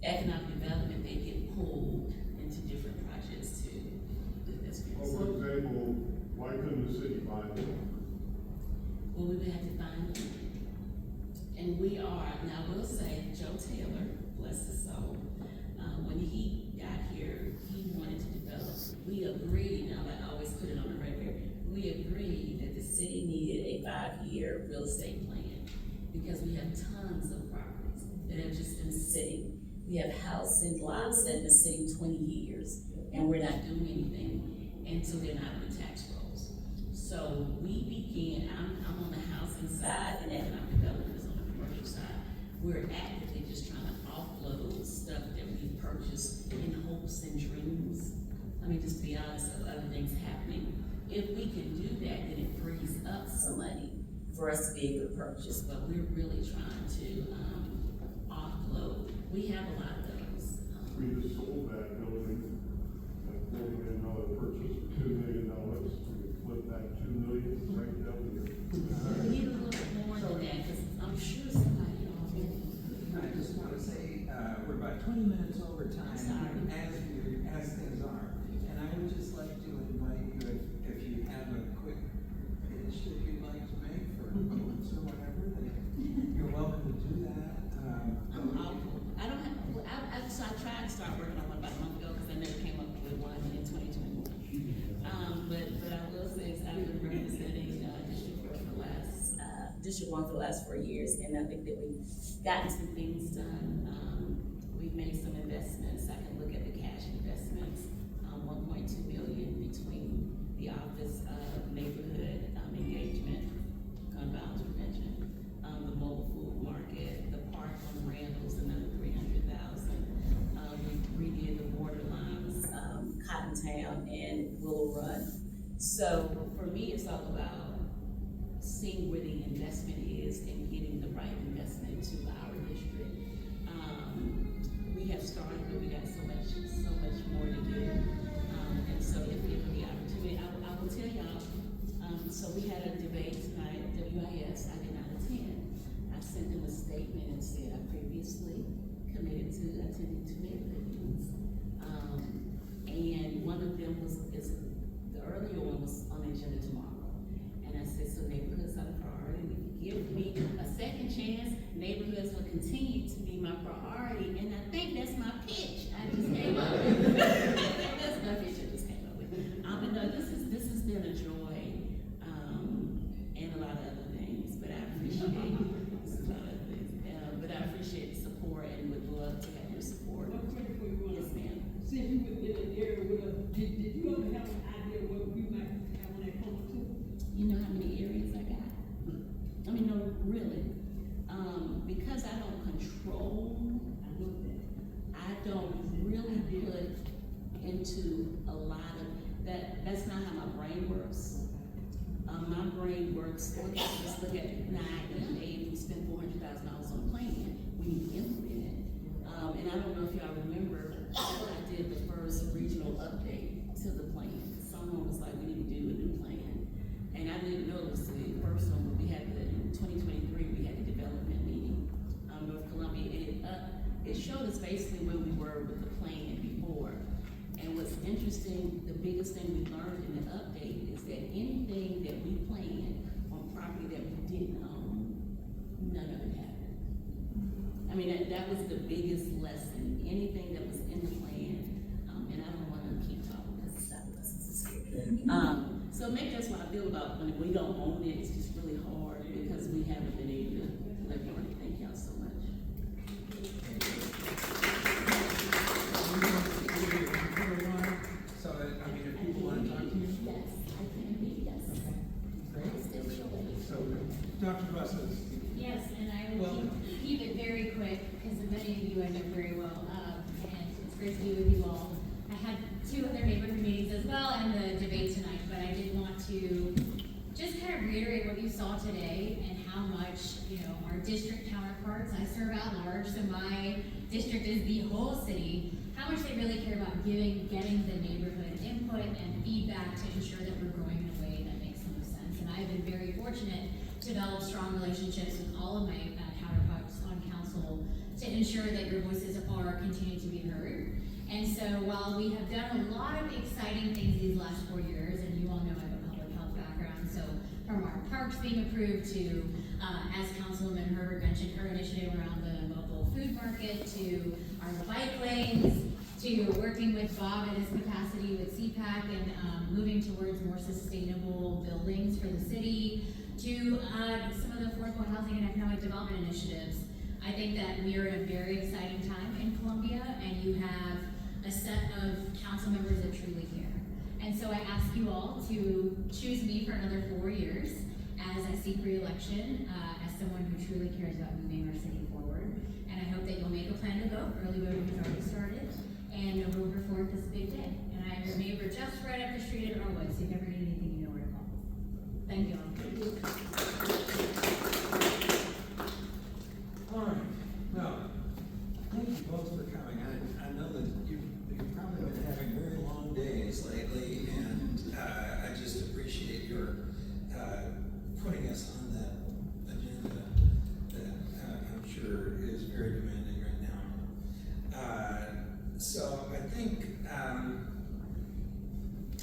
[SPEAKER 17] Economic development, they get pulled into different projects too. That's great.
[SPEAKER 5] Well, for example, why couldn't the city buy them?
[SPEAKER 17] Well, we would have to find them. And we are, now I will say, Joe Taylor, bless his soul, when he got here, he wanted to develop, we agreed, now I always put it on the record, we agreed that the city needed a 5-year real estate plan because we have tons of properties that have just been sitting. We have housing lots that have been sitting 20 years and we're not doing anything until they're not on the tax rolls. So we began, I'm on the housing side and economic development is on the commercial side. We're actively just trying to offload stuff that we purchased in hopes and dreams. I mean, just to be honest, of other things happening. If we can do that, then it frees up some money for us to be able to purchase, but we're really trying to offload. We have a lot of those.
[SPEAKER 5] We just sold that building, that $4 million purchase for $2 million. We flip that $2 million right down here.
[SPEAKER 17] We need a little bit more than that, because I'm sure somebody already.
[SPEAKER 2] I just want to say, we're about 20 minutes over time, as things are. And I would just like to invite you, if you have a quick pitch that you'd like to make for votes or whatever, then you're welcome to do that.
[SPEAKER 17] I'm awful. I don't have, so I tried to start working on one about a month ago, because I never came up with one in 2021. But I will say, I've been representing District 1 for the last 4 years, and I think that we've gotten some things done. We've made some investments. I can look at the cash investments, 1.2 million between the Office of Neighborhood Engagement, Gun Violence Prevention, the mobile food market, the park on Randall's, another 300,000. We redid the borderlines, Cottontown and Willow Run. So for me, it's all about seeing where the investment is and getting the right investment to our district. We have started, but we got so much more to do. And so if given the opportunity, I will tell y'all, so we had a debate tonight at WIS. I did not attend. I sent them a statement and said I previously committed to attending 2 neighborhood meetings. And one of them the earlier one was on the agenda tomorrow. And I said, so neighborhoods are the priority. If you give me a second chance, neighborhoods will continue to be my priority. And I think that's my pitch. I just came up with. That's my pitch I just came up with. But no, this has been a joy, and a lot of other things. But I appreciate but I appreciate the support and would love to have your support. Yes, ma'am.
[SPEAKER 4] Since you were in an area did you ever have an idea what we might have on that corner too?
[SPEAKER 17] You know how many areas I got? I mean, no, really. Because I don't control, I don't really put into a lot of that. That's not how my brain works. My brain works, just look at 9 and 8, we spent $400,000 on a plan. We need to implement it. And I don't know if y'all remember, I did the first regional update to the plan. Someone was like, we need to do a new plan. And I didn't know it was the first one, but we had in 2023, we had the development meeting, North Columbia, and it showed us basically where we were with the plan before. And what's interesting, the biggest thing we learned in the update is that anything that we planned on property that we didn't own, none of it happened. I mean, that was the biggest lesson. Anything that was in the plan, and I don't want to keep talking because it's not lessons here. So maybe that's what I feel about when we don't own it. It's just really hard because we haven't been able to live on it. Thank y'all so much.
[SPEAKER 2] So, I mean, if people want to talk to you?
[SPEAKER 17] Yes, I can be, yes.
[SPEAKER 2] Great. So, Dr. Buses.
[SPEAKER 18] Yes, and I will keep it very quick, because many of you I know very well, and it's great to be with you all. I had 2 other neighborhood meetings as well, and the debate tonight, but I did want to just kind of reiterate what you saw today and how much, our district counterparts, I serve at large, so my district is the whole city, how much they really care about getting the neighborhood input and feedback to ensure that we're growing in a way that makes the most sense. And I've been very fortunate to develop strong relationships with all of my counterparts on council to ensure that your voices are continuing to be heard. And so while we have done a lot of exciting things these last 4 years, and you all know I have a public health background, so from our parks being approved to, as Councilwoman Herbert mentioned, her initiative around the mobile food market, to our bike lanes, to working with Bob in his capacity with CPAC and moving towards more sustainable buildings for the city, to some of the affordable housing and economic development initiatives. I think that we are at a very exciting time in Columbia, and you have a set of council members that truly care. And so I ask you all to choose me for another 4 years as I seek re-election, as someone who truly cares about moving our city forward. And I hope that you'll make a plan to vote. Early voting has already started, and November 4th is a big day. And I am your neighbor just right up the street at Norwood, so if you ever need anything, you know where to call. Thank you all.
[SPEAKER 2] All right, well, thank you both for coming. I know that you've probably been having very long days lately, and I just appreciate your putting us on that agenda that I'm sure is very demanding right now. So I think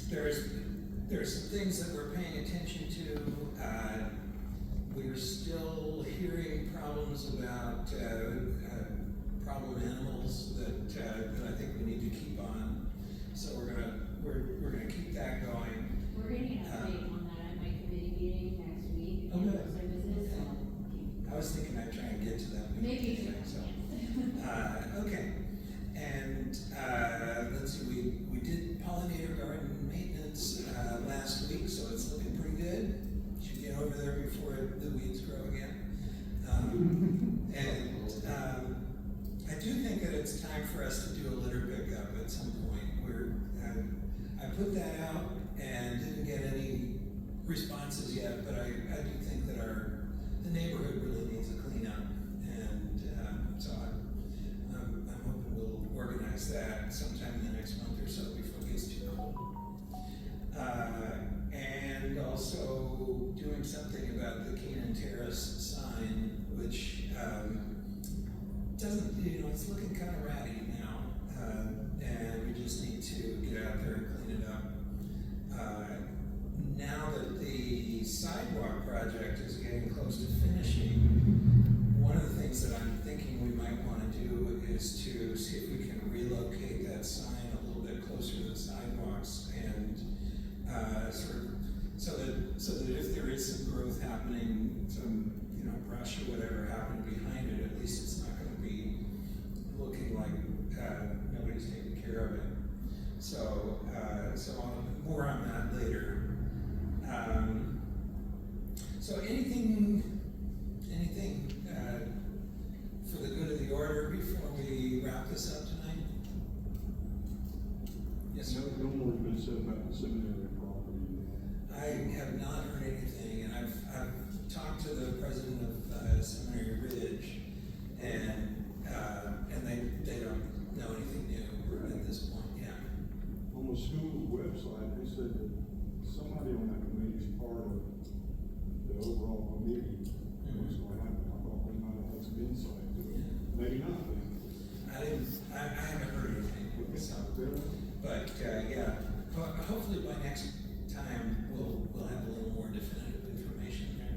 [SPEAKER 2] there's some things that we're paying attention to. We're still hearing problems about problem animals that I think we need to keep on. So we're gonna keep that going.
[SPEAKER 18] We're gonna get an update on that at my committee meeting next week.
[SPEAKER 2] Okay.
[SPEAKER 18] Services, so.
[SPEAKER 2] I was thinking I'd try and get to that.
[SPEAKER 18] Maybe.
[SPEAKER 2] So, okay. And let's see, we did pollinator garden maintenance last week, so it's looking pretty good. Should get over there before the weeds grow again. I do think that it's time for us to do a litter pickup at some point. I put that out and didn't get any responses yet, but I do think that the neighborhood really needs a cleanup, and so I'm hoping we'll organize that sometime in the next month or so before it gets too cold. And also doing something about the Keenan Terrace sign, which doesn't, it's looking kind of ratty now, and we just need to get out there and clean it up. Now that the sidewalk project is getting close to finishing, one of the things that I'm thinking we might want to do is to see if we can relocate that sign a little bit closer to the sidewalks and so that if there is some growth happening, some brush or whatever happening behind it, at least it's not going to be looking like nobody's taking care of it. So more on that later. So anything for the good of the order before we wrap this up tonight? Yes, sir.
[SPEAKER 5] No more has been said about the seminary property.
[SPEAKER 2] I have not heard anything, and I've talked to the president of Seminary Ridge, and they don't know anything new at this point. Yeah.
[SPEAKER 5] On the school's website, they said that somebody on that committee is part of the overall committee. What's going to happen? I thought we might have had some insight to it. Maybe not.
[SPEAKER 2] I haven't heard anything. So, but yeah, hopefully by next time we'll have a little more definitive information there.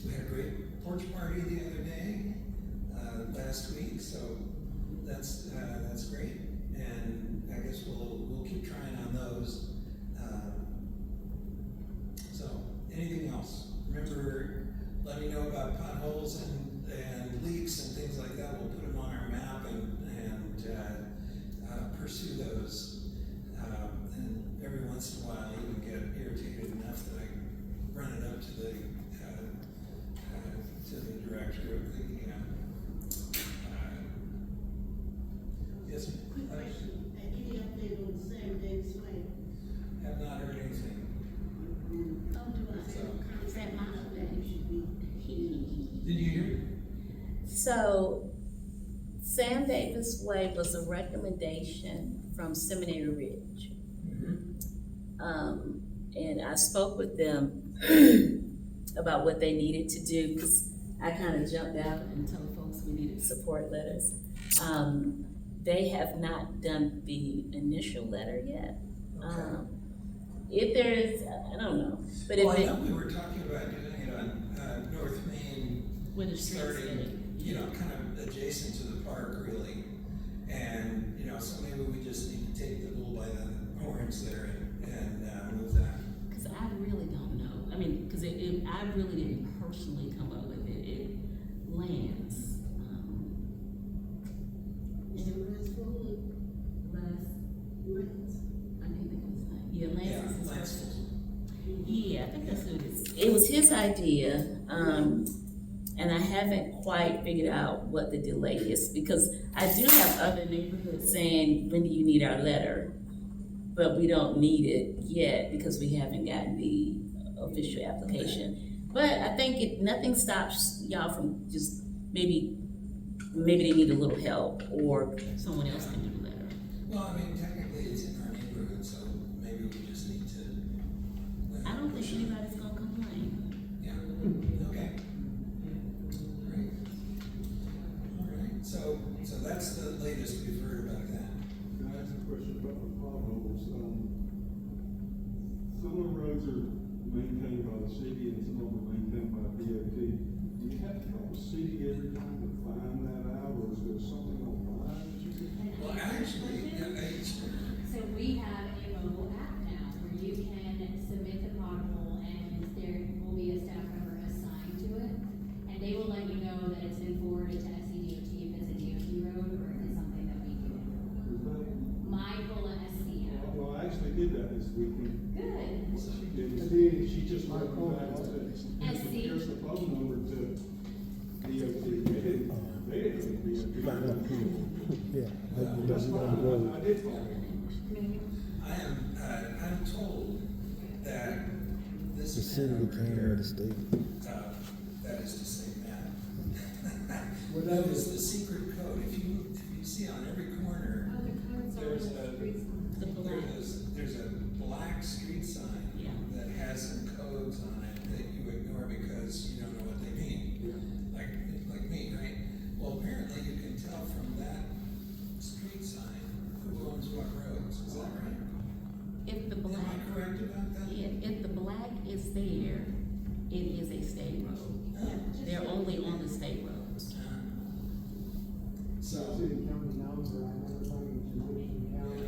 [SPEAKER 2] We had a great porch
[SPEAKER 17] So, Sam Davis Way was a recommendation from Seminary Ridge. And I spoke with them about what they needed to do, because I kind of jumped out and told folks we needed support letters. They have not done the initial letter yet. If there is, I don't know, but if
[SPEAKER 2] Well, I
[SPEAKER 17] it,
[SPEAKER 2] know we were talking about doing it on North Main,
[SPEAKER 17] Where the street's
[SPEAKER 2] starting,
[SPEAKER 17] headed.
[SPEAKER 2] you know, kind of adjacent to the park, really. And, you know, so maybe we just need to take the bull by the horns there and move that.
[SPEAKER 17] because I really don't know. I mean, because I really didn't personally come up with it. Lance.
[SPEAKER 7] Is it last full?
[SPEAKER 17] Lance.
[SPEAKER 7] Lance.
[SPEAKER 17] I can't think of his name. Yeah, Lance is his
[SPEAKER 2] Lance.
[SPEAKER 17] first. Yeah, I think that's who it is. It was his idea, and I haven't quite figured out what the delay is, because I do have other neighborhoods saying, when do you need our letter? But we don't need it yet because we haven't gotten the official application. But I think nothing stops y'all from just maybe they need a little help, or someone else can do the letter.
[SPEAKER 2] Well, I mean, technically it's in our neighborhood, so maybe we just need to.
[SPEAKER 17] I don't think anybody's gonna complain.
[SPEAKER 2] Yeah, okay. Great. All right, so that's the latest we've heard about that.
[SPEAKER 5] Can I ask a question about the potholes? Some of the roads are maintained by the city and some of them are maintained by DOT. Do you have to call the city every time to find that out, or is there something online that you can?
[SPEAKER 2] Well, actually,
[SPEAKER 18] So we have a mobile app now where you can submit the pothole and there will be a staff member assigned to it. And they will let you know that it's been forwarded to SCDOT if it's a DOT road or if it's something that we can do.
[SPEAKER 5] Is that?
[SPEAKER 18] My Cola SCM.
[SPEAKER 5] Well, I actually did that this weekend.
[SPEAKER 18] Good.
[SPEAKER 5] She did, she just wrote me back and said,
[SPEAKER 18] SC.
[SPEAKER 5] here's the phone number to DOT. They didn't DOT.
[SPEAKER 16] Yeah.
[SPEAKER 5] I did call them.
[SPEAKER 2] I'm told that this
[SPEAKER 16] The
[SPEAKER 2] is
[SPEAKER 16] city became the state.
[SPEAKER 2] that is to say, Matt. That is the secret code. If you see on every corner,
[SPEAKER 6] Oh, the codes are
[SPEAKER 2] there's
[SPEAKER 6] on the streets.
[SPEAKER 17] The black.
[SPEAKER 2] there's a black street sign
[SPEAKER 17] Yeah.
[SPEAKER 2] that has some codes on it that you ignore because you don't know what they mean. Like me, right? Well, apparently you can tell from that street sign who owns what roads. Is that right?
[SPEAKER 17] If the
[SPEAKER 2] Am
[SPEAKER 17] black,
[SPEAKER 2] I correct about that?
[SPEAKER 17] if the black is there, it is a state road. They're only on the state roads.
[SPEAKER 2] So,
[SPEAKER 19] City and county knows that I never thought it was Washington County,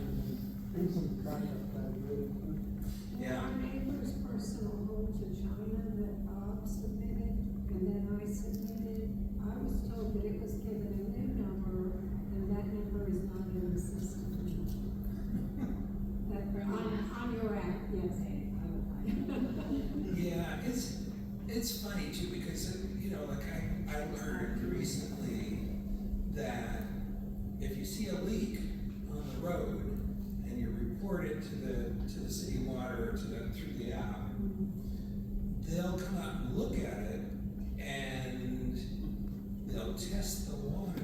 [SPEAKER 19] and some track up that good.
[SPEAKER 2] yeah.
[SPEAKER 6] Our neighbor's personal home to China that Bob submitted, and then I submitted, I was told that it was given a new number, and that number is not in the system. That, on your app, yes.
[SPEAKER 2] Yeah, it's funny too, because, you know, like I learned recently that if you see a leak on the road and you report it to the city water or through the app, they'll come out and look at it and they'll test the water.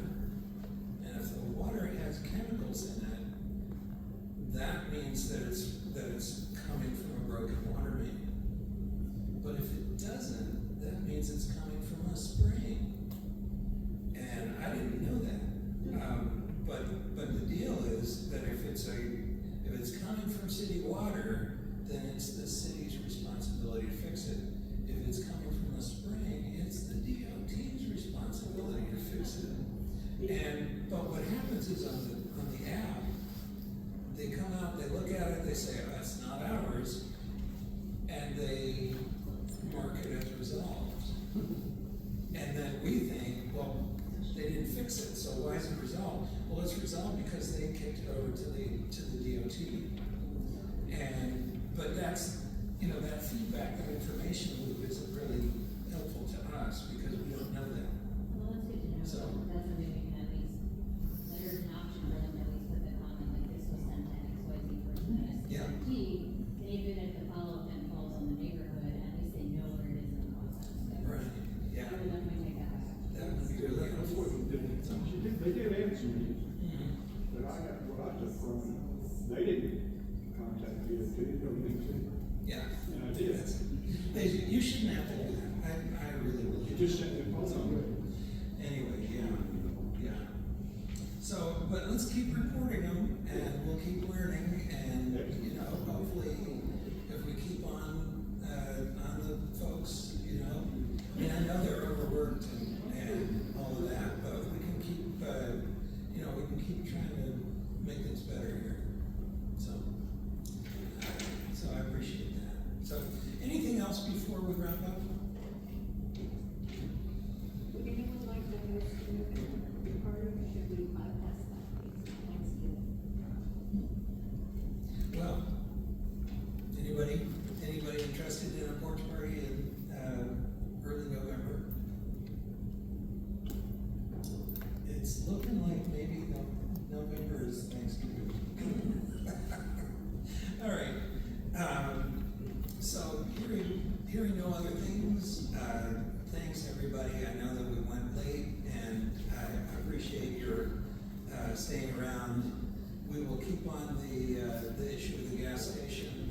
[SPEAKER 2] And if the water has chemicals in it, that means that it's coming from a broken water main. But if it doesn't, that means it's coming from a spring. And I didn't know that. But the deal is that if it's coming from city water, then it's the city's responsibility to fix it. If it's coming from a spring, it's the DOT's responsibility to fix it. But what happens is on the app, they come out, they look at it, they say, oh, that's not ours, and they mark it as resolved. And then we think, well, they didn't fix it, so why is it resolved? Well, it's resolved because they kicked it over to the DOT. But that's, you know, that feedback, that information loop isn't really helpful to us because we don't know that.
[SPEAKER 18] Well, that's good to know.
[SPEAKER 2] So-
[SPEAKER 18] That's something we can at least, there's an option for them to at least put the comment, like this was sent to XYZ person at
[SPEAKER 2] Yeah.
[SPEAKER 18] SCDOT. And even if the follow-up then falls on the neighborhood, at least they know where it is in the process. So
[SPEAKER 2] Right, yeah.
[SPEAKER 18] I would definitely take that back.
[SPEAKER 2] That would be really helpful.
[SPEAKER 5] meetings. But what I took from it, they didn't contact you, did you, don't think so?
[SPEAKER 2] Yeah.
[SPEAKER 5] And I did.
[SPEAKER 2] You shouldn't have to do that. I really will.
[SPEAKER 5] You just sent me a phone number.
[SPEAKER 2] Anyway, yeah. So, but let's keep reporting them, and we'll keep learning, and, you know, hopefully, if we keep on the folks, you know, I mean, I know they're overworked and all of that, but we can keep, you know, we can keep trying to make things better here. So I appreciate that. So, anything else before we wrap up?
[SPEAKER 6] Would anyone like to host a November party, or should we bypass that, please, Thanksgiving?
[SPEAKER 2] Well, anybody interested in a porch party in, early November? It's looking like maybe November is Thanksgiving. All right, so hearing no other things, thanks everybody. I know that we went late, and I appreciate your staying around. We will keep on the issue of the gas station